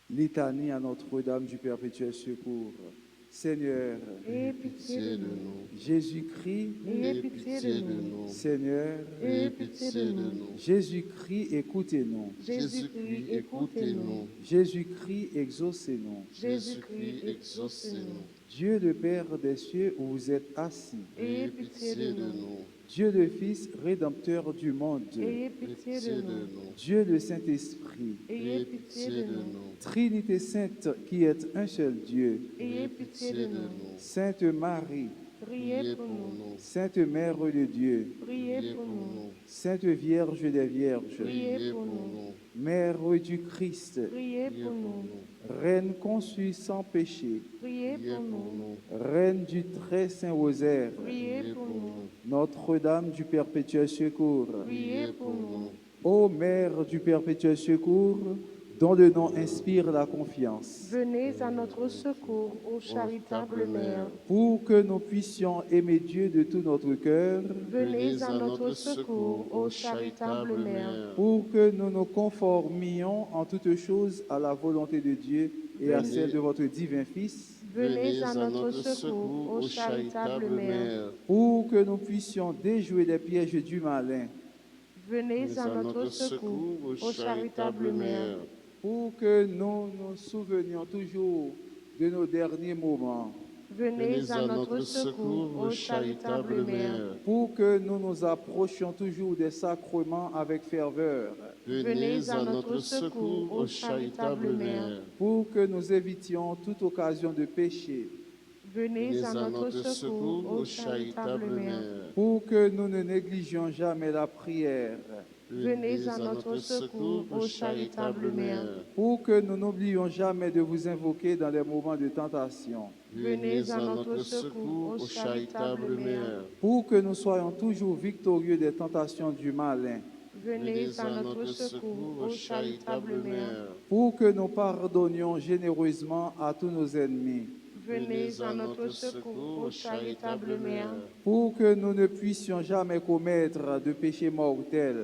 Litanie à Notre-Dame du Perpétuel Secours. Seigneur, Aie pitié de nous. Jésus-Christ, Ayez pitié de nous. Seigneur, Ayez pitié de nous. Jésus-Christ, écoutez-nous. Jésus-Christ, écoutez-nous. Jésus-Christ, exaucez-nous. Jésus-Christ, exaucez-nous. Dieu le Père des cieux où vous êtes assis, ayez pitié de nous. Dieu le Fils rédempteur du monde, Ayez pitié de nous. Dieu le Saint-Esprit, Ayez pitié de nous. Trinité sainte qui est un seul Dieu, Ayez pitié de nous. Sainte Marie, Priez pour nous. Sainte Mère de Dieu, Priez pour nous. Sainte Vierge des Vierges, Priez pour nous. Mère du Christ, Priez pour nous. Reine conçue sans péché, Priez pour nous. Reine du très saint rosaire, Priez pour nous. Notre-Dame du perpétuel secours, Priez pour nous. ô Mère du perpétuel secours, dont le nom inspire la confiance, Venez à notre secours, ô charitable Mère. pour que nous puissions aimer Dieu de tout notre cœur, Venez à notre secours, ô charitable Mère. pour que nous nous conformions en toutes choses à la volonté de Dieu et à celle de votre divin Fils, Venez à notre secours, ô charitable Mère. pour que nous puissions déjouer les pièges du malin, Venez à notre secours, ô charitable Mère. pour que nous nous souvenions toujours de nos derniers moments, Venez à notre secours, ô charitable Mère. pour que nous nous approchions toujours des sacrements avec ferveur, Venez à notre secours, ô charitable Mère. pour que nous évitions toute occasion de péché, Venez à notre secours, ô charitable Mère. pour que nous ne négligions jamais la prière, Venez à notre secours, ô charitable Mère. pour que nous n'oublions jamais de vous invoquer dans les moments de tentation, Venez à notre secours, ô charitable Mère. pour que nous soyons toujours victorieux des tentations du malin, Venez à notre secours, ô charitable Mère. pour que nous pardonnions généreusement à tous nos ennemis, Venez à notre secours, ô charitable Mère. pour que nous ne puissions jamais commettre de péché mortel,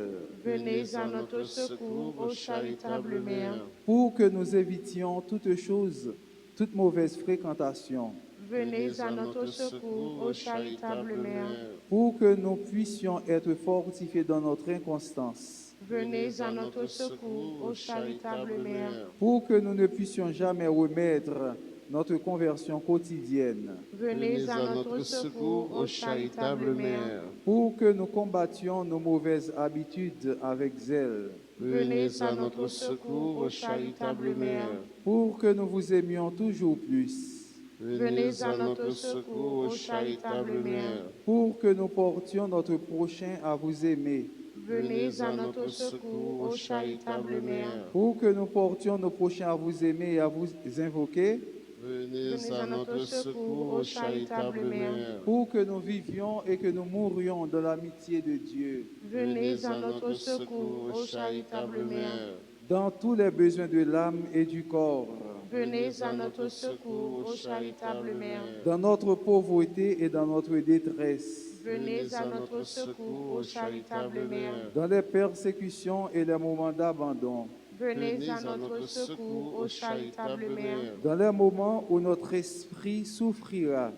Venez à notre secours, ô charitable Mère. pour que nous évitions toutes choses, toute mauvaise fréquentation, Venez à notre secours, ô charitable Mère. pour que nous puissions être fortifiés dans notre inconstance, Venez à notre secours, ô charitable Mère. pour que nous ne puissions jamais remettre notre conversion quotidienne, Venez à notre secours, ô charitable Mère. pour que nous combattions nos mauvaises habitudes avec zèle, Venez à notre secours, ô charitable Mère. pour que nous vous aimions toujours plus, Venez à notre secours, ô charitable Mère. pour que nous portions notre prochain à vous aimer, Venez à notre secours, ô charitable Mère. pour que nous portions nos prochains à vous aimer et à vous invoquer, Venez à notre secours, ô charitable Mère. pour que nous vivions et que nous mourions dans l'amitié de Dieu, Venez à notre secours, ô charitable Mère. dans tous les besoins de l'âme et du corps, Venez à notre secours, ô charitable Mère. dans notre pauvreté et dans notre détresse, Venez à notre secours, ô charitable Mère. dans les persécutions et les moments d'abandon, Venez à notre secours, ô charitable Mère. dans les moments où notre esprit souffrira,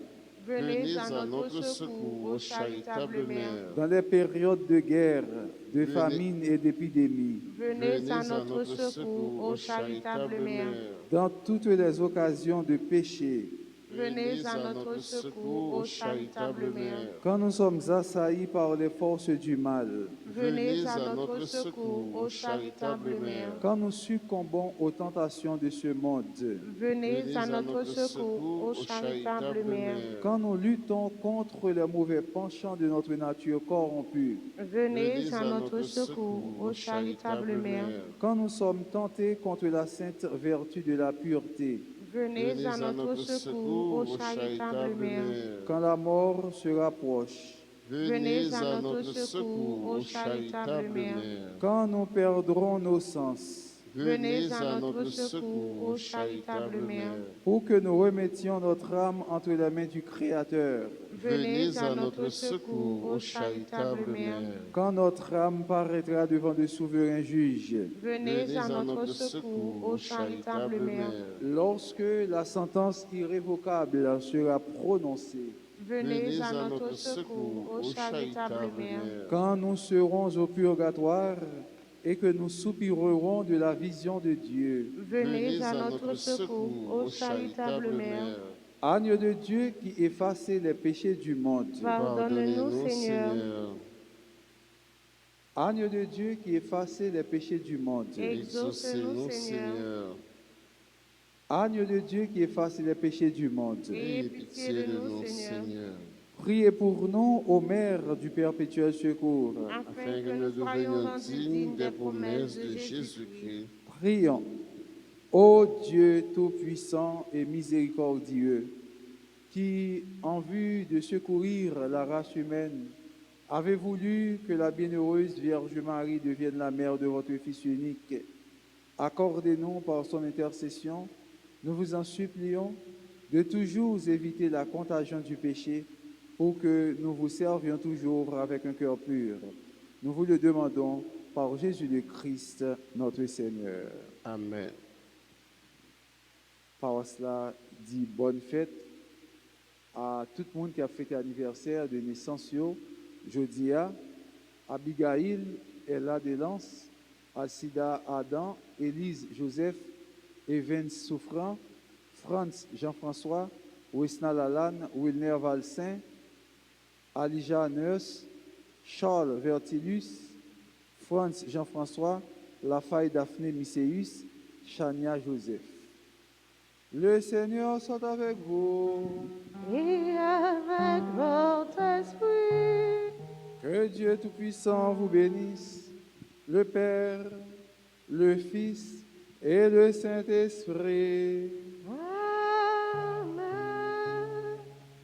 Venez à notre secours, ô charitable Mère. dans les périodes de guerre, de famine et d'épidémie, Venez à notre secours, ô charitable Mère. dans toutes les occasions de péché, Venez à notre secours, ô charitable Mère. quand nous sommes assaillis par les forces du mal, Venez à notre secours, ô charitable Mère. quand nous succombons aux tentations de ce monde, Venez à notre secours, ô charitable Mère. quand nous luttons contre les mauvais penchants de notre nature corrompue, Venez à notre secours, ô charitable Mère. quand nous sommes tentés contre la sainte vertu de la pureté, Venez à notre secours, ô charitable Mère. quand la mort se rapproche, Venez à notre secours, ô charitable Mère. quand nous perdrons nos sens, Venez à notre secours, ô charitable Mère. pour que nous remettions notre âme entre les mains du Créateur, Venez à notre secours, ô charitable Mère. quand notre âme paraîtra devant de souverains juges, Venez à notre secours, ô charitable Mère. lorsque la sentence irrévocable sera prononcée, Venez à notre secours, ô charitable Mère. quand nous serons au purgatoire et que nous soupirerons de la vision de Dieu, Venez à notre secours, ô charitable Mère. Agneau de Dieu qui effacez les péchés du monde. Pardonne-nous, Seigneur. Agneau de Dieu qui effacez les péchés du monde. Exaucez-nous, Seigneur. Agneau de Dieu qui efface les péchés du monde. Ayez pitié de nous, Seigneur. Priez pour nous, ô Mère du perpétuel secours. Afin que nous devenions dignes des promesses de Jésus-Christ. Prions. Ô Dieu tout-puissant et miséricordieux, qui, en vue de secourir la race humaine, avez voulu que la bienheureuse Vierge Marie devienne la mère de votre Fils unique, accordez-nous par son intercession, nous vous en supplions, de toujours éviter la contagion du péché pour que nous vous servions toujours avec un cœur pur. Nous vous le demandons par Jésus le Christ, notre Seigneur. Amen. Par cela, dit bonne fête à tout le monde qui a fêté l'anniversaire de naissance. Jodia, Abigail, Ella Delance, Alcida Adam, Élise Joseph, Evans Souffrant, Franz Jean-François, Wesna Lalanne, Wilner Valsin, Alija Neus, Charles Vertilus, Franz Jean-François, Lafaille Daphné Misséus, Chania Joseph. Le Seigneur soit avec vous. Et avec votre esprit. Que Dieu Tout-Puissant vous bénisse, le Père, le Fils et le Saint-Esprit. Amen.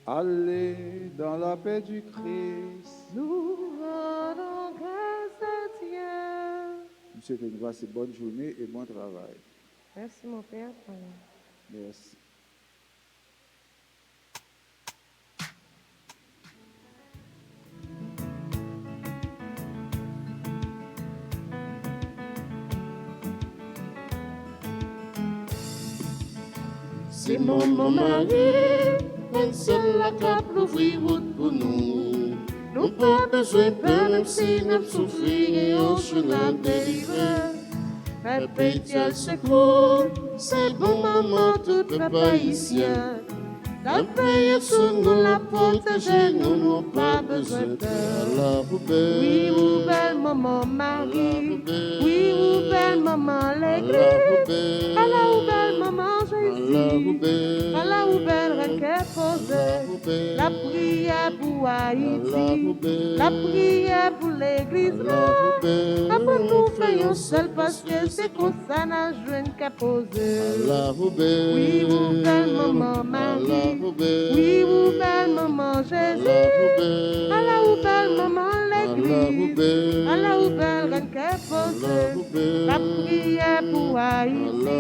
Allez dans la paix du Christ. Nous rendons grâce à Dieu. Nous souhaitons une assez bonne journée et bon travail. Merci, mon Père. Merci. C'est mon mari, un seul la cap l'ouvrir route pour nous. Nous pas besoin peur, même si nous souffrons et on se la délivre. Perpétuel secours, c'est bon maman, tout peuple haïtien. La paix sur nous, la protéger, nous n'avons pas besoin de peur. La poubelle, Oui, vous belle maman Marie. Oui, vous belle maman l'Église. À la ou belle maman Jésus. À la ou belle reine qu'est posée. La prière pour Haïti. La prière pour l'Église. Après nous faisons seul parce que c'est comme ça n'a joué qu'à poser. Oui, vous belle maman Marie. Oui, vous belle maman Jésus. À la ou belle maman l'Église. À la ou belle reine qu'est posée. La prière pour Haïti.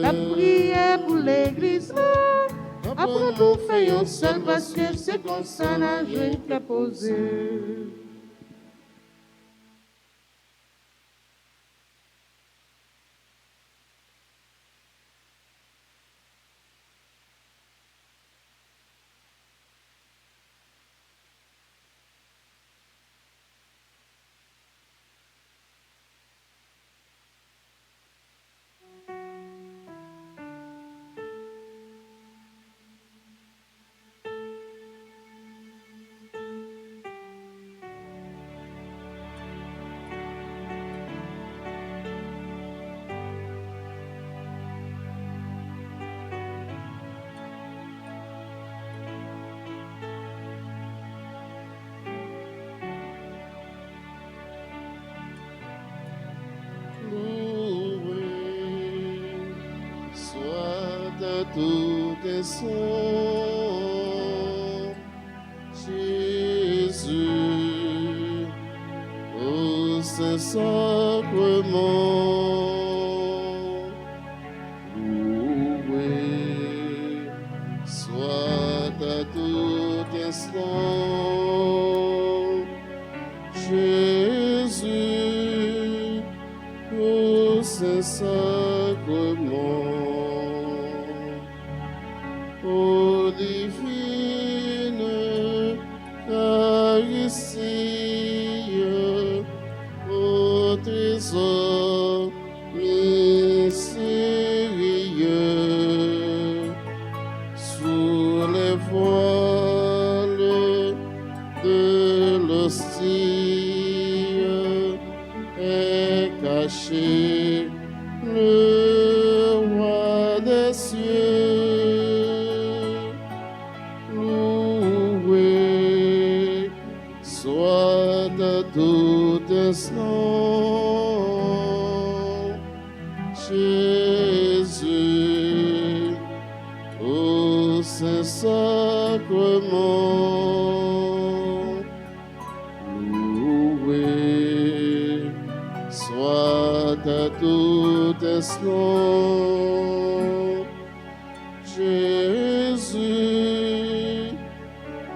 La prière pour l'Église. Après nous faisons seul parce que c'est comme ça n'a joué qu'à poser. Tout est son Jésus au Saint-Sacrement. Loué soit à tout instant Jésus au Saint-Sacrement. Ô divine Eucharistie, ô trésor mystérieux, sous tout instant. Jésus, au Saint-Sacrement, loué soit à tout instant. Jésus,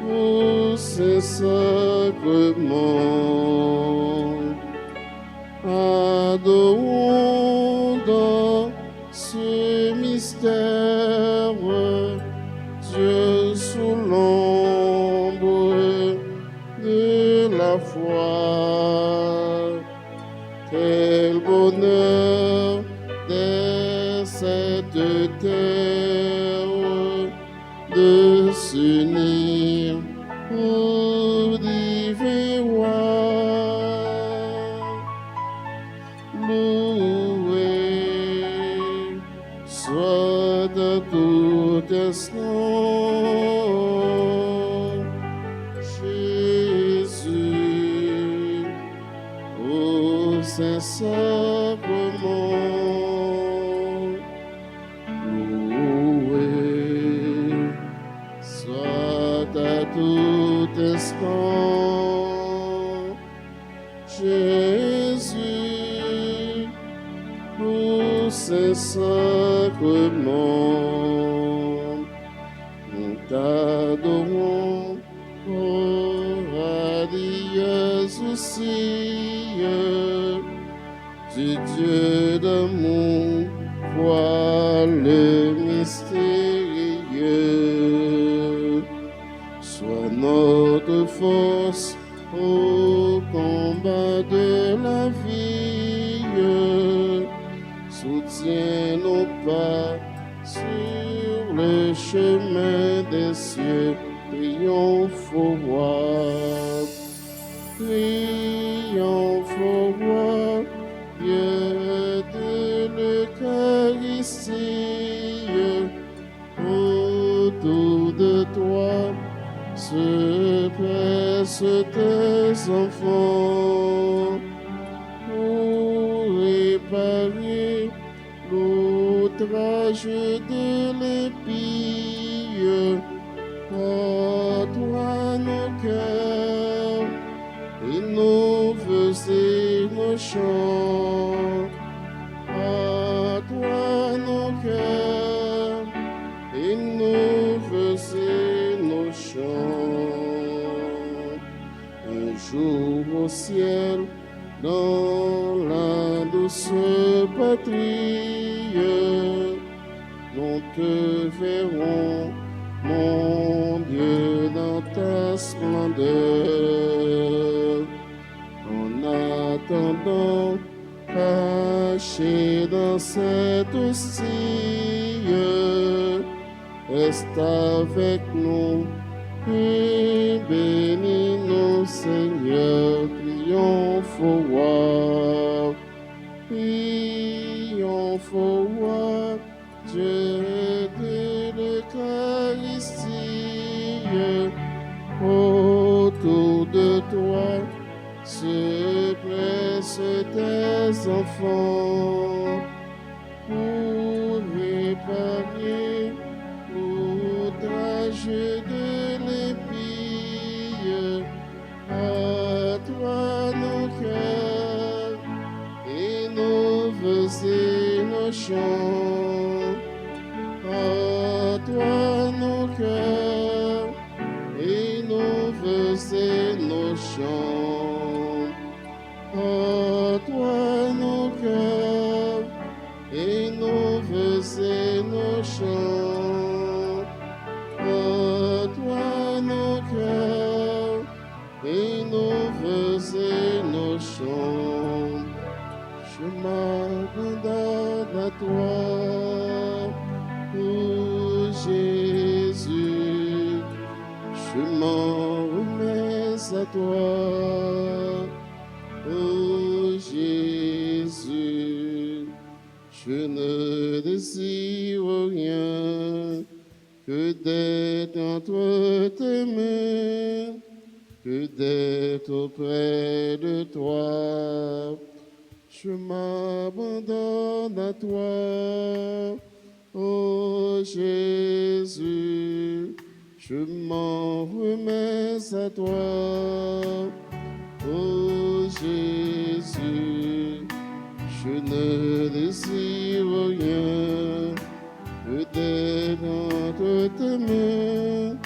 au Saint-Sacrement, adorons dans ce mystère Dieu sous l'ombre de la foi. Quel bonheur dès cette terre de s'unir au divin roi. Loué soit à tout instant Jésus, au Saint-Sacrement. Loué soit à tout instant Jésus, au Saint-Sacrement. Nous t'adorons, ô radieuse aussi, du Dieu d'amour, voile mystérieux. Sois notre force au combat de la vie. Soutiens nos pas sur le chemin des cieux. Triomphe au roi, triomphe au roi, Dieu de l'Eucharistie. Autour de toi se pressent tes enfants pour réparer l'outrage de l'épée. À toi nos cœurs et nos vœux et nos chants. À toi nos cœurs et nos vœux et nos chants. Un jour au ciel, dans la douce patrie, nous te verrons, mon Dieu, dans ta splendeur. En attendant, caché dans cette hostie, reste avec nous et bénis-nous, Seigneur. Triomphe au roi, triomphe au roi, Dieu de l'Eucharistie. Autour de toi se pressent tes enfants pour réparer l'outrage de l'épée. À toi nos cœurs et nos vœux et nos chants. À toi nos cœurs et nos vœux et nos chants. À toi nos cœurs et nos vœux et nos chants. À toi nos cœurs et nos vœux et nos chants. Je m'abandonne à toi, ô Jésus, je m'en remets à toi, ô Jésus. Je ne désire rien que d'être entre tes mains. que d'être auprès de toi. Je m'abandonne à toi, ô Jésus, je m'en remets à toi, ô Jésus, je ne désire rien que d'être entre tes mains,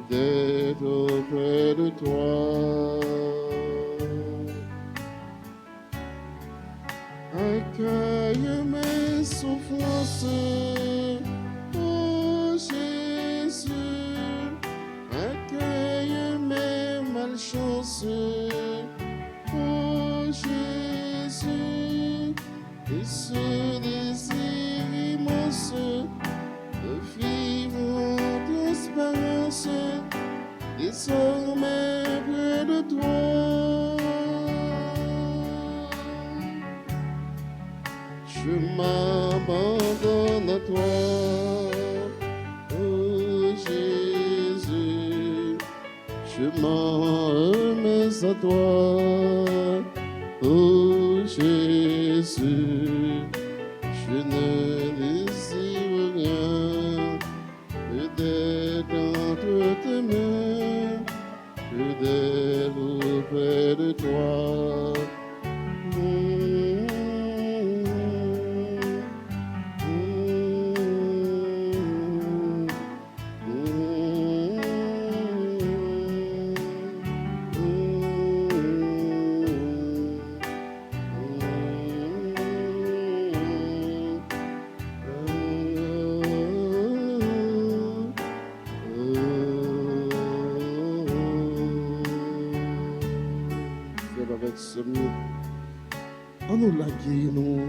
d'être auprès de toi. Accueille mes souffrances, ô Jésus, accueille mes malchances, ô Jésus, et ce désir immense de vivre en transparence, désormais près de toi. Je m'abandonne à toi, oh Jésus, je m'en remets à toi, oh Jésus, je ne désire rien que d'être entre tes mains, que d'être auprès de toi. Avec ce mieux, on nous lagué, nous,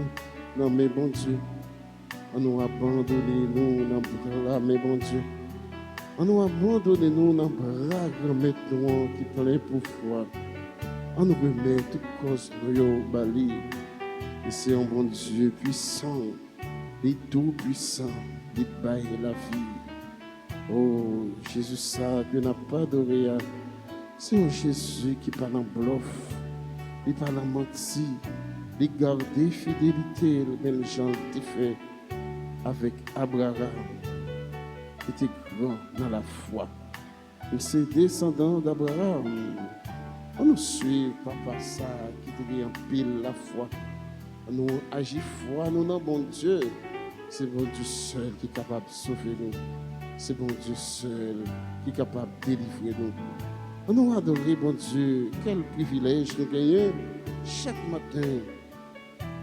non mais bon Dieu, on nous abandonné, nous, dans bras, mais bon Dieu, on nous abandonné, nous, dans bras, grand-mère, nous, qui plein pour foi, on nous remet toute cause, nous, bali, et c'est un bon Dieu puissant, il tout puissant, il baille la vie. Oh, Jésus, ça, que n'a pas adoré, c'est un Jésus qui parle en bluff. Il parle en menti, il garde fidélité, le même genre qu'il fait avec Abraham, qui était grand dans la foi. Il s'est descendant d'Abraham. On nous suit, papa, ça, qui était en pile la foi. On nous agit foi, nous non, bon Dieu. C'est bon Dieu seul qui est capable de sauver nous. C'est bon Dieu seul qui est capable de délivrer nous. On nous adore, bon Dieu, quel privilège nous gagnons chaque matin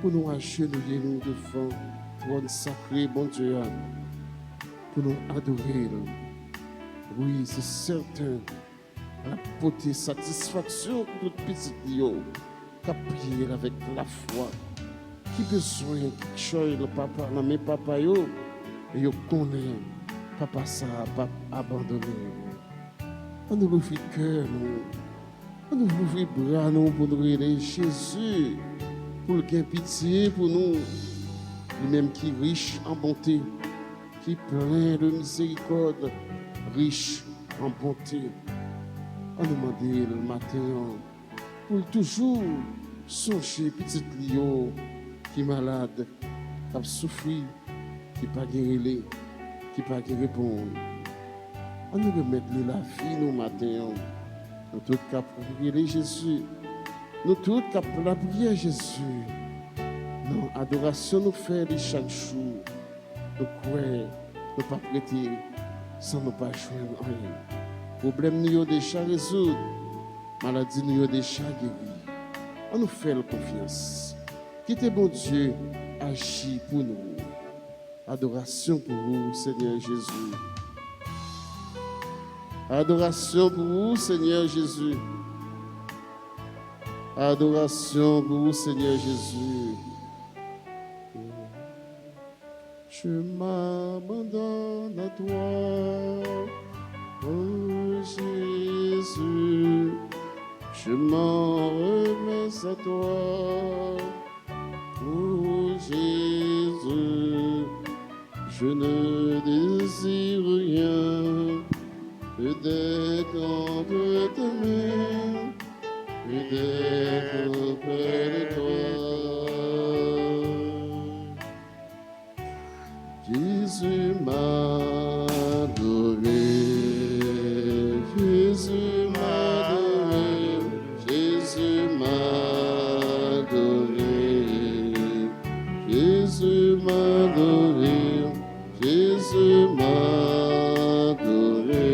pour nous agenouiller nous devant trône sacré, bon Dieu, pour nous adorer. Oui, c'est certain, la beauté, satisfaction pour toute petite Dio, qui a prié avec la foi, qui besoin quelque chose, le papa, la mes papa, et yo connaît, papa, ça n'a pas abandonné. On nous ouvre le cœur, on nous ouvre les bras nous, pour nous aider Jésus, pour le gain pitié pour nous, lui-même qui est riche en bonté, qui est plein de miséricorde, riche en bonté. On nous demande le matin pour toujours songer petit Lio qui est malade, qui a souffert, qui n'a pas guéri, qui n'a pas répondre. On nous remet la vie nous matin. Nous tous cap prier Jésus. Nous tous cap la prière Jésus. Nous adoration nous faire de chaque jour. Nous croyons, nous pas prêter sans nous pas joindre rien. Problème nous déjà résolu. Maladie nous déjà guéri. On nous fait confiance. Quittez bon Dieu agit pour nous. Adoration pour vous Seigneur Jésus. Adoration pour vous, Seigneur Jésus. Adoration pour vous, Seigneur Jésus. Je m'abandonne à toi, oh Jésus. Je m'en remets à toi, oh Jésus. Je ne désire rien que d'être de t'aimer et d'être près de toi. Jésus m'a adoré, Jésus m'a adoré, Jésus m'a adoré, Jésus m'a adoré, Jésus m'a adoré,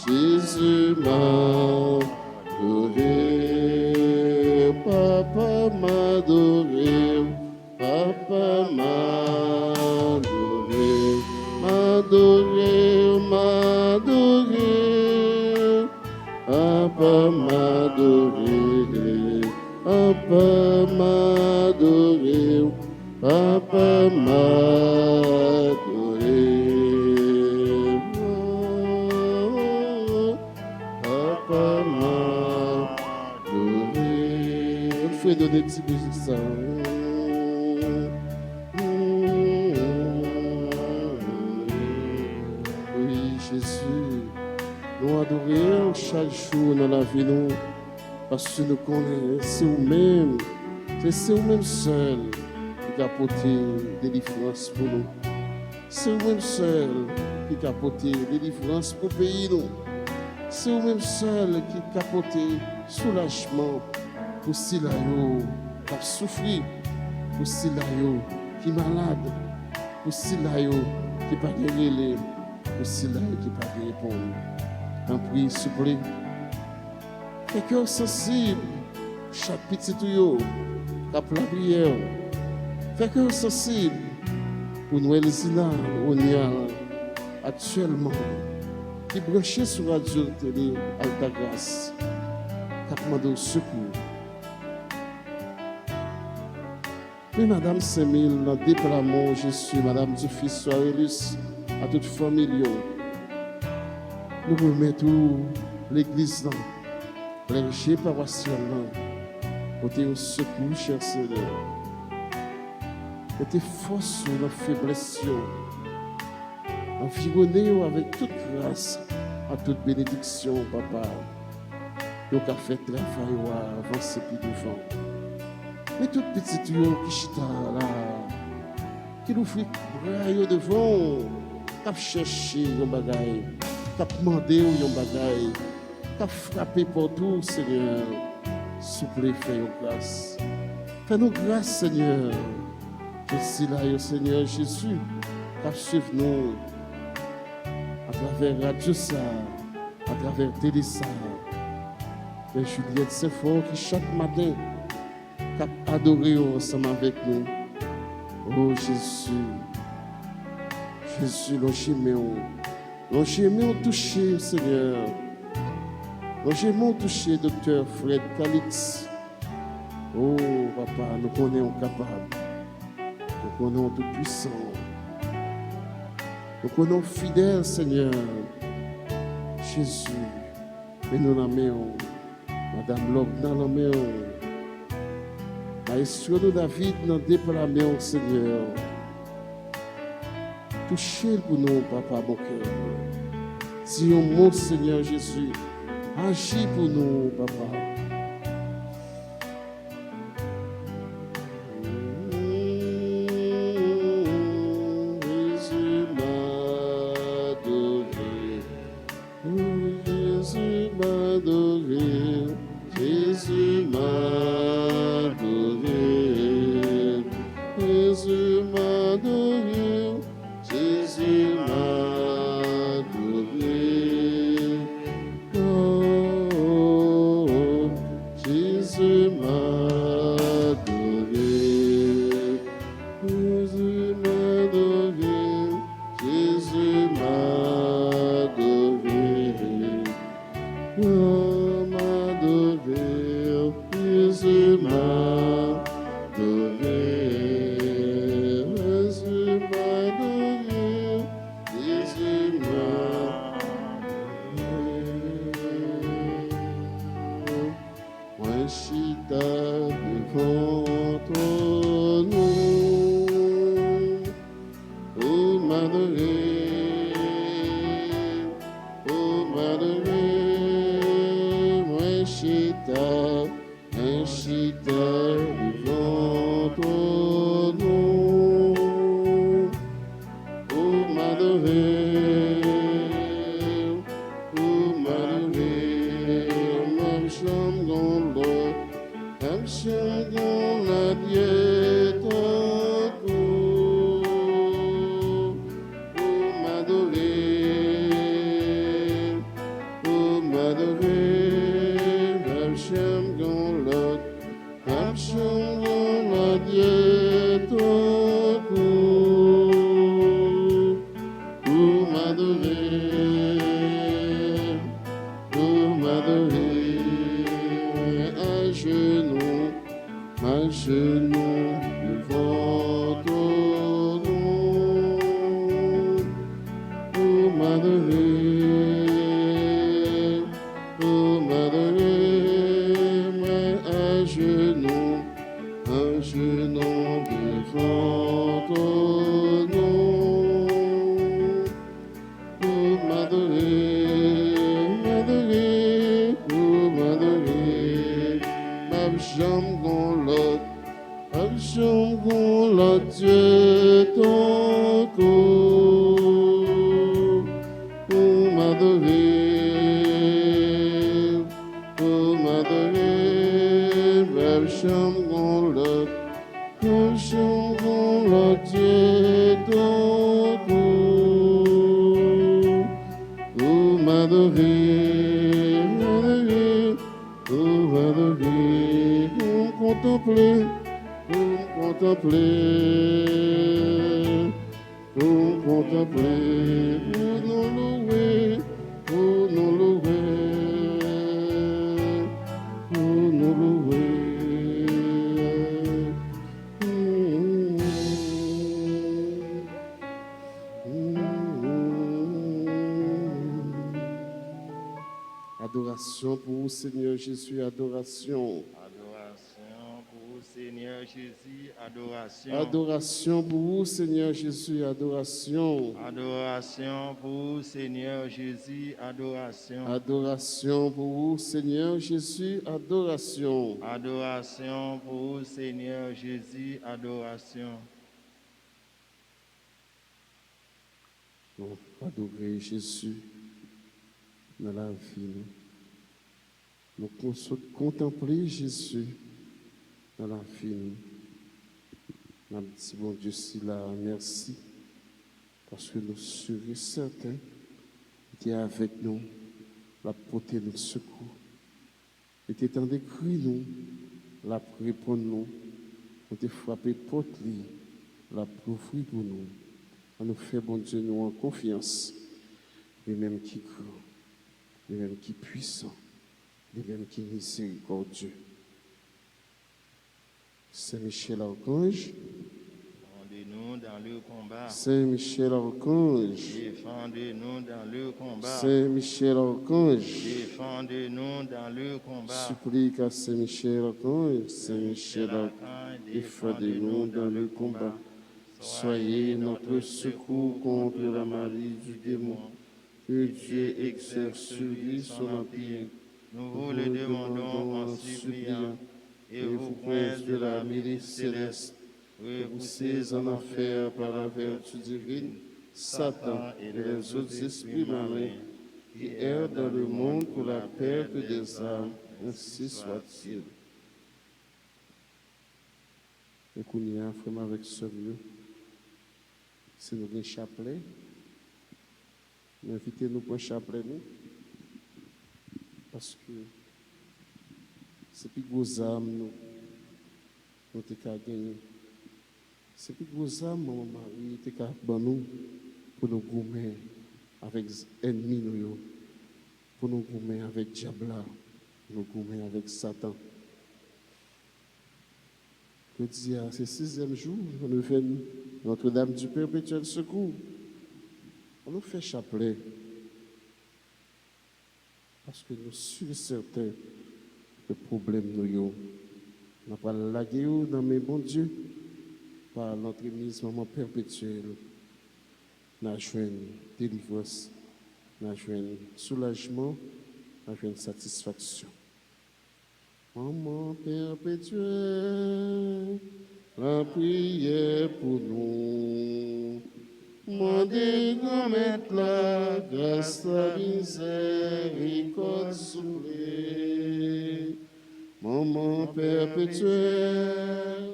Jésus m'a adoré, Papa m'a adoré, Papa m'a adoré, m'a adoré, m'a adoré, Papa m'a adoré, Papa m'a adoré, Papa m'a adoré, Papa m'a adoré. Il faut donner une petite musique ça. Oui, Jésus, nous adorons chaque jour dans la vie, nous, parce que nous connaissons, c'est vous-même, c'est vous-même seul qui a apporté délivrance pour nous. C'est vous-même seul qui a apporté délivrance pour le pays, nous. C'est vous-même seul qui a apporté soulagement pour ceux qui ont souffert, pour ceux qui sont malades, pour ceux qui n'ont pas de relais, pour ceux qui n'ont pas de réponse. En prie, s'il vous plaît. Fais cœur sensible, chaque petit tuyau, cap la prière. Fais cœur sensible pour nous, Elzina, Onia, actuellement, qui branchait sur la radio télé Alta Grâce, qui a demandé au secours. Mais Madame Saint-Mille, dans le déploiement, je suis Madame Dufis Soirelus, à toute famille. Nous remettons l'église dans l'érigé paroissial côté au secours, cher Seigneur. Mettez force sur la faiblesse, environnez avec toute grâce, à toute bénédiction, Papa. Nous avons fait travail avancer plus devant. Mais tout petit tuyau qui chita là, qui nous fait brailler devant, qui a cherché un bagaille, qui a demandé un bagaille, qui a frappé partout, Seigneur. S'il vous plaît, fais-nous grâce. Fais-nous grâce, Seigneur. Je suis là, Seigneur Jésus, qui a suivi nous à travers Radio Ça, à travers Télé Ça. Et Juliette Saint-Fort qui chaque matin qui a adoré ensemble avec nous. Oh Jésus, Jésus, l'enchaînement touché, Seigneur. L'enchaînement touché, docteur Fred Calix. Oh Papa, nous connaissons capables, nous connaissons tout puissant, nous connaissons fidèles, Seigneur. Jésus, mais nous l'aimons. Madame Lobna l'aimons. Maestro de David, nous déployons, Seigneur. Touchez pour nous, Papa, mon cœur. Dis un mot, Seigneur Jésus. Agis pour nous, Papa. Jésus m'a adoré. Jésus m'a adoré. Jésus m'a adoré. Jésus m'a adoré. Jésus m'a adoré. Oh, Jésus m'a adoré. Jésus m'a adoré. Jésus m'a adoré. Oh, m'adoré. Jésus m'a adoré. Jésus m'a adoré. Inchita devant ton nom, pour m'adorer, même chambre dans l'eau, même chambre dans la diète, pour m'adorer, même chambre dans l'eau, même chambre dans la diète, pour m'adorer, à genoux devant ton nom, pour m'adorer, mais à genoux devant ton nom, pour m'adorer, pour m'adorer, même jambe dans l'autre, même jambe dans l'autre, Dieu ton corps, pour m'adorer, même jambe dans l'autre, même jambe dans l'autre, Dieu ton corps, pour m'adorer, pour m'adorer, pour me contempler, pour me contempler, pour me contempler, pour nous louer, pour nous louer, pour nous louer. Adoration pour vous, Seigneur Jésus, adoration. Adoration pour vous, Seigneur Jésus, adoration. Adoration pour vous, Seigneur Jésus, adoration. Adoration pour vous, Seigneur Jésus, adoration. Adoration pour vous, Seigneur Jésus, adoration. Adoration pour vous, Seigneur Jésus, adoration. Nous adorer Jésus dans la vie. Nous contempler Jésus dans la vie. Nous disons, bon Dieu, si là, merci, parce que nous sommes certains qui est avec nous, la portée de secours. Et tu es en décrit nous, la répondre nous, on te frappé porte la ouvrir pour nous. On nous fait, bon Dieu, nous en confiance, les mêmes qui croient, les mêmes qui puissants, les mêmes qui miséricordieux. Saint-Michel Archange, Défendez-nous dans le combat. Saint-Michel Archange, Défendez-nous dans le combat. Saint-Michel Archange, Défendez-nous dans le combat. supplique à Saint-Michel Archange, Saint-Michel Archange, défendez-nous dans le combat. Soyez notre secours contre la maladie du démon. Que Dieu exerce sur lui son empire. Nous vous le demandons en suppliant, et vous, princes de la milice céleste, repoussez en enfer par la vertu divine Satan et les autres esprits malins qui errent dans le monde pour la perte des âmes, ainsi soit-il. Et qu'on y a vraiment avec ce lieu, c'est notre chapelet. Invitez-nous pour un chapelet, nous, parce que c'est plus gros âmes, nous t'es qu'à gagner. C'est plus gros âmes, mon mari, t'es qu'à nous pour nous gommer avec ennemis, nous, pour nous gommer avec diable, pour nous gommer avec Satan. Je dis, c'est 6e jour, on nous fait Notre-Dame du Perpétuel Secours. On nous fait chapelet. Parce que nous sommes certains que le problème nous n'a pas lagué dans mes bons dieux par l'entremisement perpétuel. Nous avons délivrance, nous avons soulagement, nous avons satisfaction. Maman perpétuelle, la prière pour nous. Mandez grand maître la grâce, la miséricorde soufflée. Maman perpétuelle,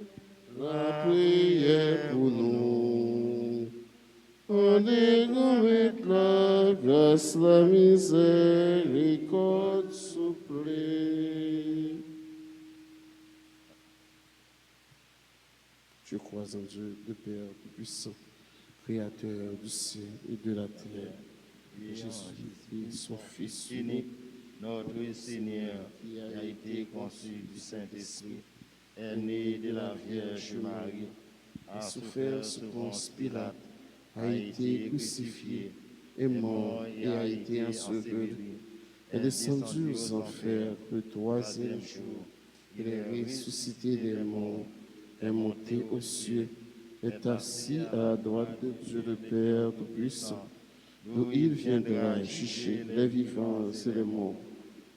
la prière pour nous. Mandez grand maître la grâce, la miséricorde soufflée. Je crois en Dieu, le Père Tout-Puissant, Créateur du ciel et de la terre, et Jésus-Christ, son Fils unique, notre Seigneur, qui a été conçu du Saint-Esprit, est né de la Vierge Marie, a souffert sous Ponce Pilate, a été crucifié, est mort et a été enseveli, est descendu aux enfers le troisième jour, il est ressuscité des morts, est monté aux cieux, est assis à la droite de Dieu le Père Tout-Puissant, d'où il viendra juger les vivants et les morts.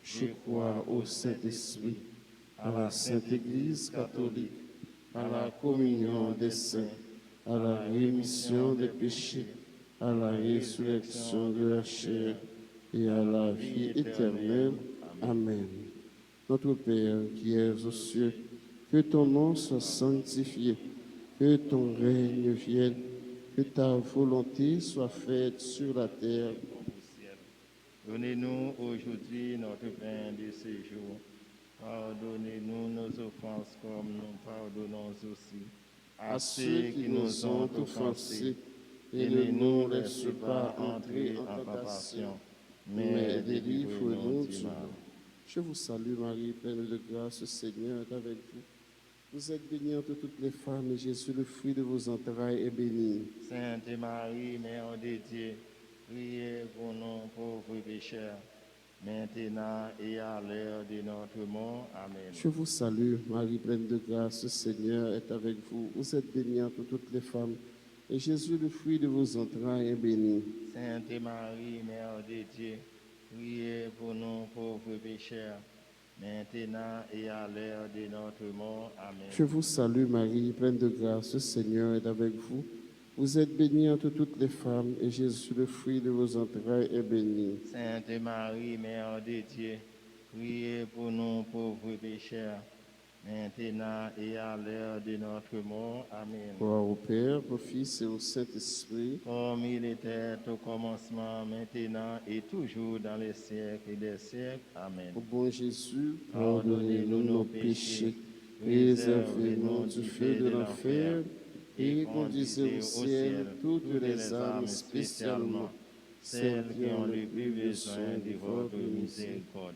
Je crois au Saint-Esprit, à la Sainte Église catholique, à la communion des saints, à la rémission des péchés, à la résurrection de la chair et à la vie éternelle. Amen. Notre Père qui es aux cieux, que ton nom soit sanctifié, que ton règne vienne, que ta volonté soit faite sur la terre. Donnez-nous aujourd'hui notre pain de ce jour. Pardonnez-nous nos offenses comme nous pardonnons aussi à ceux qui nous ont offensés, et ne nous laisse pas entrer en tentation, mais délivre-nous du mal. Je vous salue Marie, pleine de grâce, le Seigneur est avec vous. Vous êtes bénie entre toutes les femmes, et Jésus, le fruit de vos entrailles, est béni. Sainte Marie, Mère de Dieu, priez pour nous pauvres pécheurs, maintenant et à l'heure de notre mort. Amen. Je vous salue, Marie, pleine de grâce, le Seigneur est avec vous. Vous êtes bénie entre toutes les femmes, et Jésus, le fruit de vos entrailles, est béni. Sainte Marie, Mère de Dieu, priez pour nous pauvres pécheurs, maintenant et à l'heure de notre mort. Amen. Je vous salue, Marie, pleine de grâce, le Seigneur est avec vous. Vous êtes bénie entre toutes les femmes, et Jésus, le fruit de vos entrailles, est béni. Sainte Marie, Mère de Dieu, priez pour nous pauvres pécheurs, maintenant et à l'heure de notre mort. Amen. Gloire au Père, au Fils et au Saint-Esprit. Comme il était au commencement, maintenant et toujours dans les siècles des siècles. Amen. Ô bon Jésus, pardonnez-nous nos péchés, préservez-nous du feu de l'enfer, et conduisez au ciel toutes les âmes, spécialement celles qui ont le plus besoin de votre miséricorde.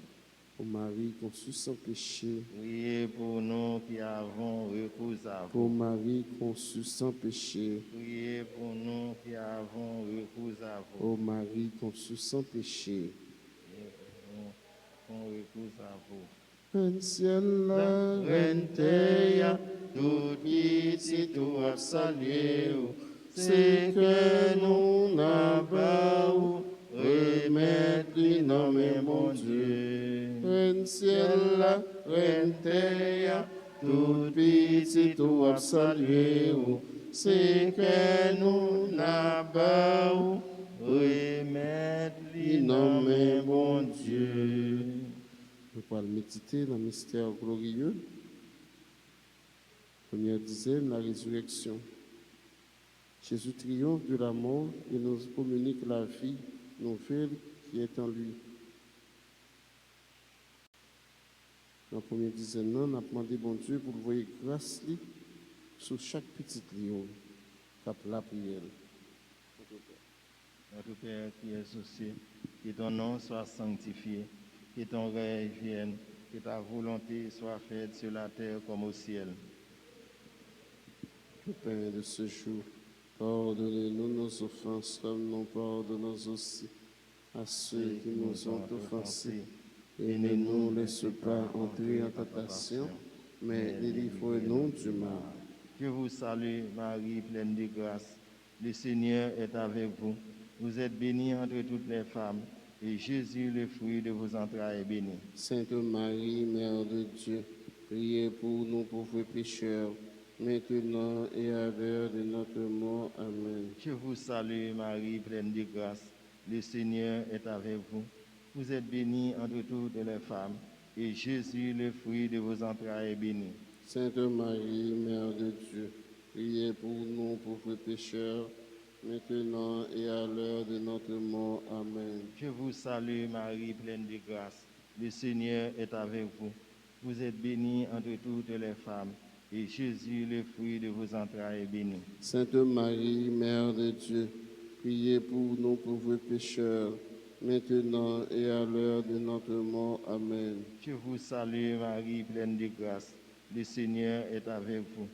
Ô Marie conçue sans péché, Priez pour nous qui avons recours à ô vous. Marie conçue sans péché, Priez pour nous qui avons recours à vous. ô Marie conçue sans péché. Priez pour nous qui avons recours à vous. Reine ciel, la reine terre, tout petit, tout a salué, c'est que nous n'avons remettre non mais mon Dieu. Reine ciel, la reine terre, tout petit, tout a salué, c'est que nous n'avons remettre non mais mon Dieu. Nous allons méditer dans le mystère glorieux. Première dizaine, la résurrection. Jésus triomphe de la mort et nous communique la vie nouvelle qui est en lui. Dans la première dizaine, on a demandé bon Dieu pour le voir grâce sur chaque petite lion, cap la prière. Notre Père qui es aux cieux, que ton nom soit sanctifié, que ton règne vienne, que ta volonté soit faite sur la terre comme au ciel. Le Père de ce jour, pardonnez-nous nos offenses comme nous pardonnons aussi à ceux qui nous ont offensés. Et ne nous laisse pas entrer en tentation, mais délivre-nous du mal. Je vous salue, Marie, pleine de grâce. Le Seigneur est avec vous. Vous êtes bénie entre toutes les femmes, et Jésus, le fruit de vos entrailles, est béni. Sainte Marie, Mère de Dieu, priez pour nous pauvres pécheurs, maintenant et à l'heure de notre mort. Amen. Je vous salue, Marie, pleine de grâce. Le Seigneur est avec vous. Vous êtes bénie entre toutes les femmes, et Jésus, le fruit de vos entrailles, est béni. Sainte Marie, Mère de Dieu, priez pour nous pauvres pécheurs, maintenant et à l'heure de notre mort. Amen. Je vous salue, Marie, pleine de grâce. Le Seigneur est avec vous. Vous êtes bénie entre toutes les femmes, et Jésus, le fruit de vos entrailles, est béni. Sainte Marie, Mère de Dieu, priez pour nous pauvres pécheurs, maintenant et à l'heure de notre mort. Amen. Je vous salue, Marie, pleine de grâce. Le Seigneur est avec vous.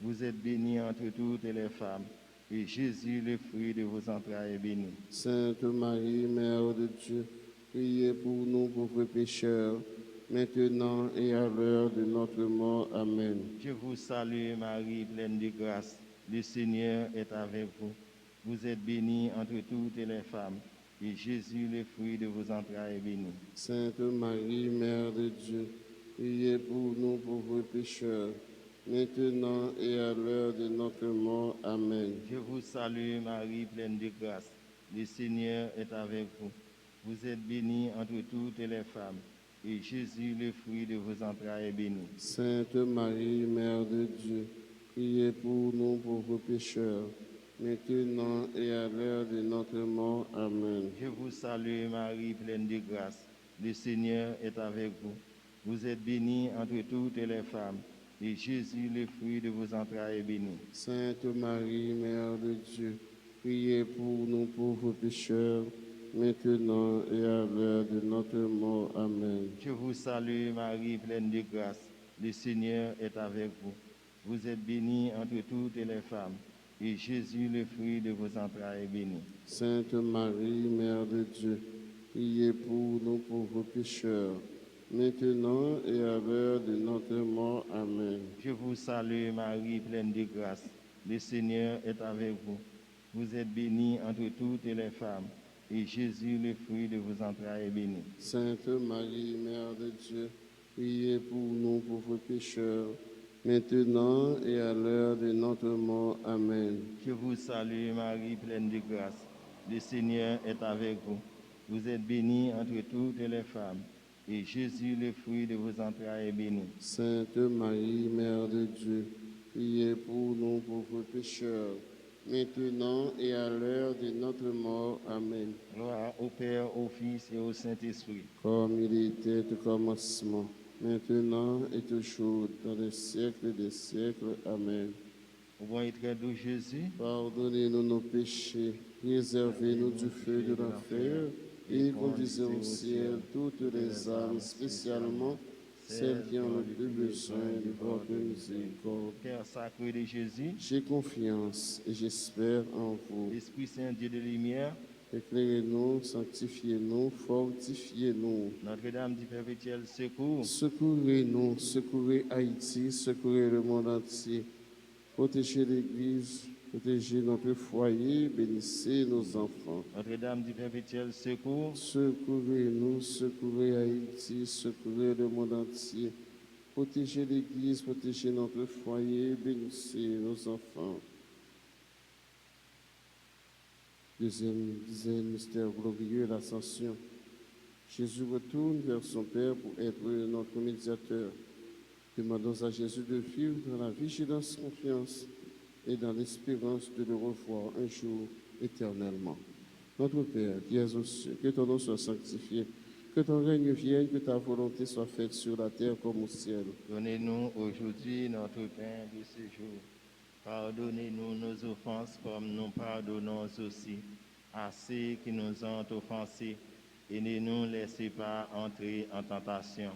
Vous êtes bénie entre toutes les femmes, et Jésus, le fruit de vos entrailles, est béni. Sainte Marie, Mère de Dieu, priez pour nous pauvres pécheurs, maintenant et à l'heure de notre mort. Amen. Je vous salue, Marie, pleine de grâce. Le Seigneur est avec vous. Vous êtes bénie entre toutes les femmes, et Jésus, le fruit de vos entrailles, est béni. Sainte Marie, Mère de Dieu, priez pour nous pauvres pécheurs, maintenant et à l'heure de notre mort. Amen. Je vous salue, Marie, pleine de grâce. Le Seigneur est avec vous. Vous êtes bénie entre toutes les femmes, et Jésus, le fruit de vos entrailles, est béni. Sainte Marie, Mère de Dieu, priez pour nous pauvres pécheurs, maintenant et à l'heure de notre mort. Amen. Je vous salue, Marie, pleine de grâce. Le Seigneur est avec vous. Vous êtes bénie entre toutes les femmes, et Jésus, le fruit de vos entrailles, est béni. Sainte Marie, Mère de Dieu, priez pour nous pauvres pécheurs, maintenant et à l'heure de notre mort. Amen. Je vous salue, Marie, pleine de grâce. Le Seigneur est avec vous. Vous êtes bénie entre toutes les femmes, et Jésus, le fruit de vos entrailles, est béni. Sainte Marie, Mère de Dieu, priez pour nous pauvres pécheurs, maintenant et à l'heure de notre mort. Amen. Je vous salue, Marie, pleine de grâce. Le Seigneur est avec vous. Vous êtes bénie entre toutes les femmes, et Jésus, le fruit de vos entrailles, est béni. Sainte Marie, Mère de Dieu, priez pour nous pauvres pécheurs, maintenant et à l'heure de notre mort. Amen. Je vous salue, Marie, pleine de grâce. Le Seigneur est avec vous. Vous êtes bénie entre toutes les femmes, et Jésus, le fruit de vos entrailles, est béni. Sainte Marie, Mère de Dieu, priez pour nous pauvres pécheurs, maintenant et à l'heure de notre mort. Amen. Gloire au Père, au Fils et au Saint-Esprit. Comme il était au commencement, maintenant et toujours, dans les siècles des siècles. Amen. Au bon et très doux Jésus, Pardonnez-nous nos péchés, préservez-nous du feu de l'enfer, et conduisez au ciel toutes les âmes, spécialement celles qui ont le plus besoin de votre miséricorde. Cœur sacré de Jésus, J'ai confiance et j'espère en vous. Esprit Saint, Dieu de lumière, Éclairez-nous, sanctifiez-nous, fortifiez-nous. Notre-Dame du perpétuel secours, Secourez-nous, secourez Haïti, secourez le monde entier. Protégez l'Église, protégez notre foyer, bénissez nos enfants. Notre-Dame du perpétuel secours, Secourez-nous, secourez Haïti, secourez le monde entier. Protégez l'Église, protégez notre foyer, bénissez nos enfants. Deuxième mystère glorieux, l'ascension. Jésus retourne vers son Père pour être notre médiateur. Demandons à Jésus de vivre dans la vigilance, confiance et dans l'espérance de le revoir un jour éternellement. Notre Père, qui es aux cieux, que ton nom soit sanctifié, que ton règne vienne, que ta volonté soit faite sur la terre comme au ciel. donnez-nous aujourd'hui notre pain de ce jour. Pardonnez-nous nos offenses comme nous pardonnons aussi à ceux qui nous ont offensés, et ne nous laissez pas entrer en tentation,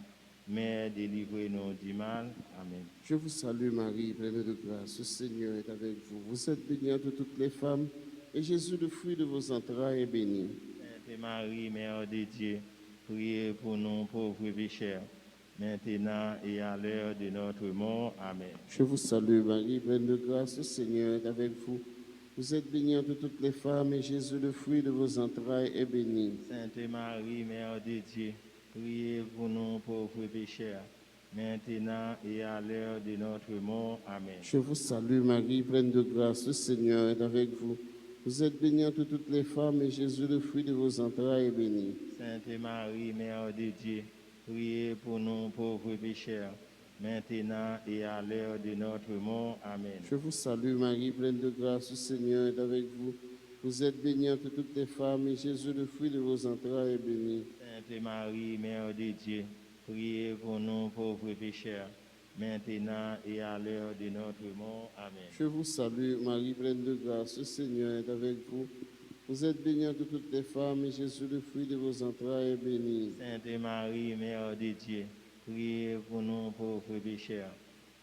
mais délivrez-nous du mal. Amen. Je vous salue Marie, pleine de grâce, le Seigneur est avec vous. Vous êtes bénie entre toutes les femmes, et Jésus, le fruit de vos entrailles, est béni. Sainte Marie, Mère de Dieu, priez pour nous pauvres pécheurs, maintenant et à l'heure de notre mort. Amen. Je vous salue Marie, pleine de grâce, le Seigneur est avec vous. Vous êtes bénie entre toutes les femmes, et Jésus, le fruit de vos entrailles, est béni. Sainte Marie, Mère de Dieu, priez pour nous pauvres pécheurs, maintenant et à l'heure de notre mort. Amen. Je vous salue, Marie, pleine de grâce, le Seigneur est avec vous. Vous êtes bénie entre toutes les femmes, et Jésus, le fruit de vos entrailles, est béni. Sainte Marie, Mère de Dieu, priez pour nous pauvres pécheurs, maintenant et à l'heure de notre mort. Amen. Je vous salue, Marie, pleine de grâce, le Seigneur est avec vous. Vous êtes bénie entre toutes les femmes, et Jésus, le fruit de vos entrailles, est béni. Sainte Marie, Mère de Dieu, priez pour nous pauvres pécheurs, maintenant et à l'heure de notre mort. Amen. Je vous salue, Marie, pleine de grâce, le Seigneur est avec vous. Vous êtes bénie entre toutes les femmes, et Jésus, le fruit de vos entrailles, est béni. Sainte Marie, Mère de Dieu, priez pour nous pauvres pécheurs,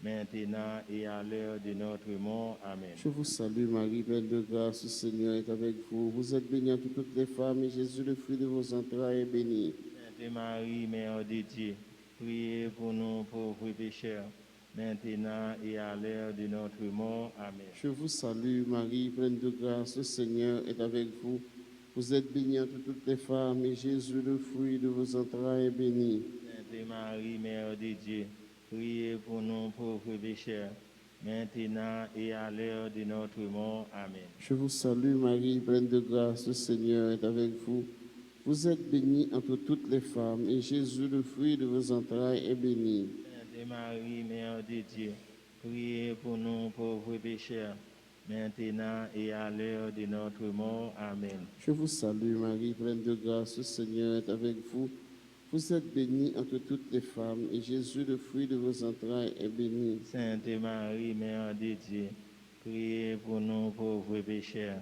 maintenant et à l'heure de notre mort. Amen. Je vous salue, Marie, pleine de grâce, le Seigneur est avec vous. Vous êtes bénie entre toutes les femmes, et Jésus, le fruit de vos entrailles, est béni. Sainte Marie, Mère de Dieu, priez pour nous pauvres pécheurs, maintenant et à l'heure de notre mort. Amen. Je vous salue, Marie, pleine de grâce, le Seigneur est avec vous. Vous êtes bénie entre toutes les femmes, et Jésus, le fruit de vos entrailles, est béni. Sainte Marie, Mère de Dieu, priez pour nous pauvres pécheurs, maintenant et à l'heure de notre mort. Amen. Je vous salue, Marie, pleine de grâce, le Seigneur est avec vous. Vous êtes bénie entre toutes les femmes, et Jésus, le fruit de vos entrailles, est béni. Sainte Marie, Mère de Dieu, priez pour nous pauvres pécheurs, maintenant et à l'heure de notre mort. Amen. Je vous salue, Marie, pleine de grâce, le Seigneur est avec vous. Vous êtes bénie entre toutes les femmes, et Jésus, le fruit de vos entrailles, est béni. Sainte Marie, Mère de Dieu, priez pour nous pauvres pécheurs,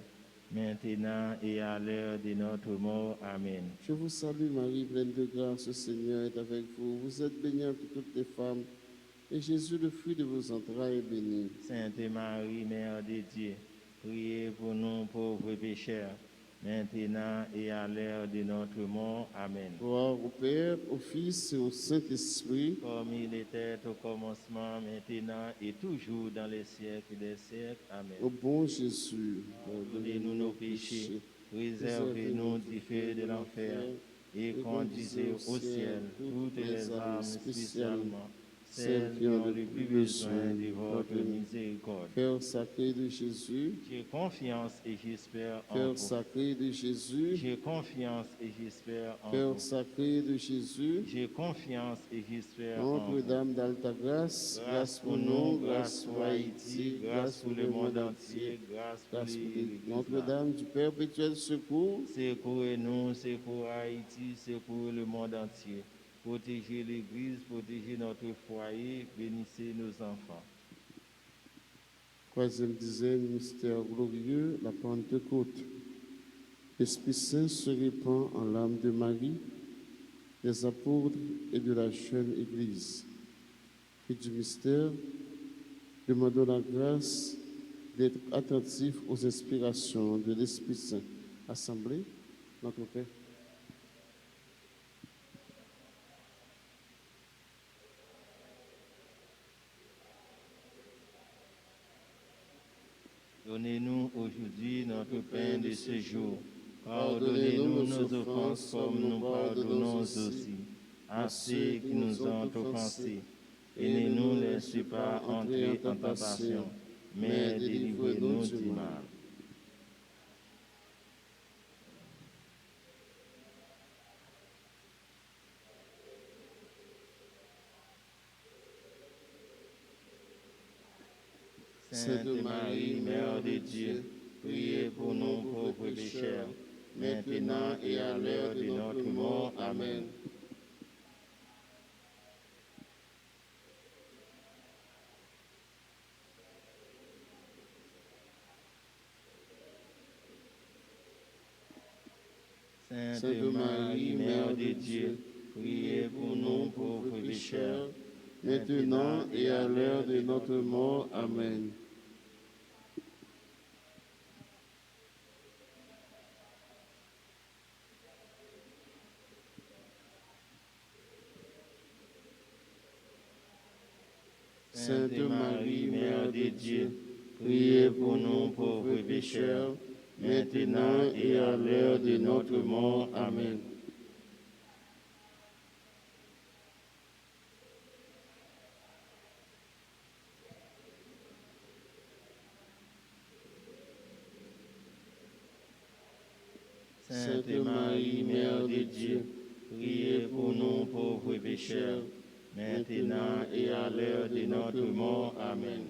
maintenant et à l'heure de notre mort. Amen. Je vous salue, Marie, pleine de grâce, le Seigneur est avec vous. Vous êtes bénie entre toutes les femmes, et Jésus, le fruit de vos entrailles, est béni. Sainte Marie, Mère de Dieu, priez pour nous pauvres pécheurs, maintenant et à l'heure de notre mort. Amen. Gloire au Père, au Fils et au Saint-Esprit. Comme il était au commencement, maintenant et toujours dans les siècles des siècles. Amen. Au bon Jésus, Pardonnez-nous nos péchés, préservez-nous du feu de l'enfer et conduisez au ciel toutes les âmes, spécialement celles qui ont le plus besoin de votre miséricorde. Cœur sacré de Jésus, J'ai confiance et j'espère en cœur vous. sacré de Jésus, J'ai confiance et j'espère en cœur vous. sacré de Jésus, J'ai confiance et j'espère en vous. Notre-Dame d'Alta Grâce, Grâce pour nous, grâce pour Haïti, grâce pour le monde entier, grâce pour grâce pour l'Église. Notre-Dame du perpétuel secours, Secourez-nous, secours Haïti, secours le monde entier. Protégez l'Église, protégez notre foyer, bénissez nos enfants. troisième dizaine, mystère glorieux, la Pentecôte. L'Esprit Saint se répand en l'âme de Marie, des apôtres et de la jeune Église. Et du mystère, demandons la grâce d'être attentifs aux inspirations de l'Esprit Saint. Assemblée, notre Père. Donnez-nous aujourd'hui notre pain de ce jour. Pardonnez-nous nos offenses comme nous pardonnons aussi à ceux qui nous ont offensés. Et ne nous laisse pas entrer en tentation, mais délivrez-nous du mal. Sainte Marie, Mère de Dieu, priez pour nous pauvres pécheurs, maintenant et à l'heure de notre mort. Amen. Sainte Marie, Mère de Dieu, priez pour nous pauvres pécheurs, maintenant et à l'heure de notre mort. Amen. Sainte Marie, Mère de Dieu, priez pour nous pauvres pécheurs, maintenant et à l'heure de notre mort. Amen. Sainte Marie, Mère de Dieu, priez pour nous pauvres pécheurs, maintenant et à l'heure de notre mort. Amen.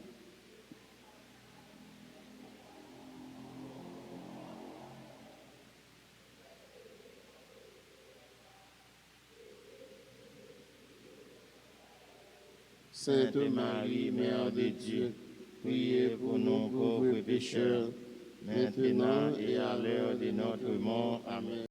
Sainte Marie, Mère de Dieu, priez pour nous pauvres pécheurs, maintenant et à l'heure de notre mort. Amen.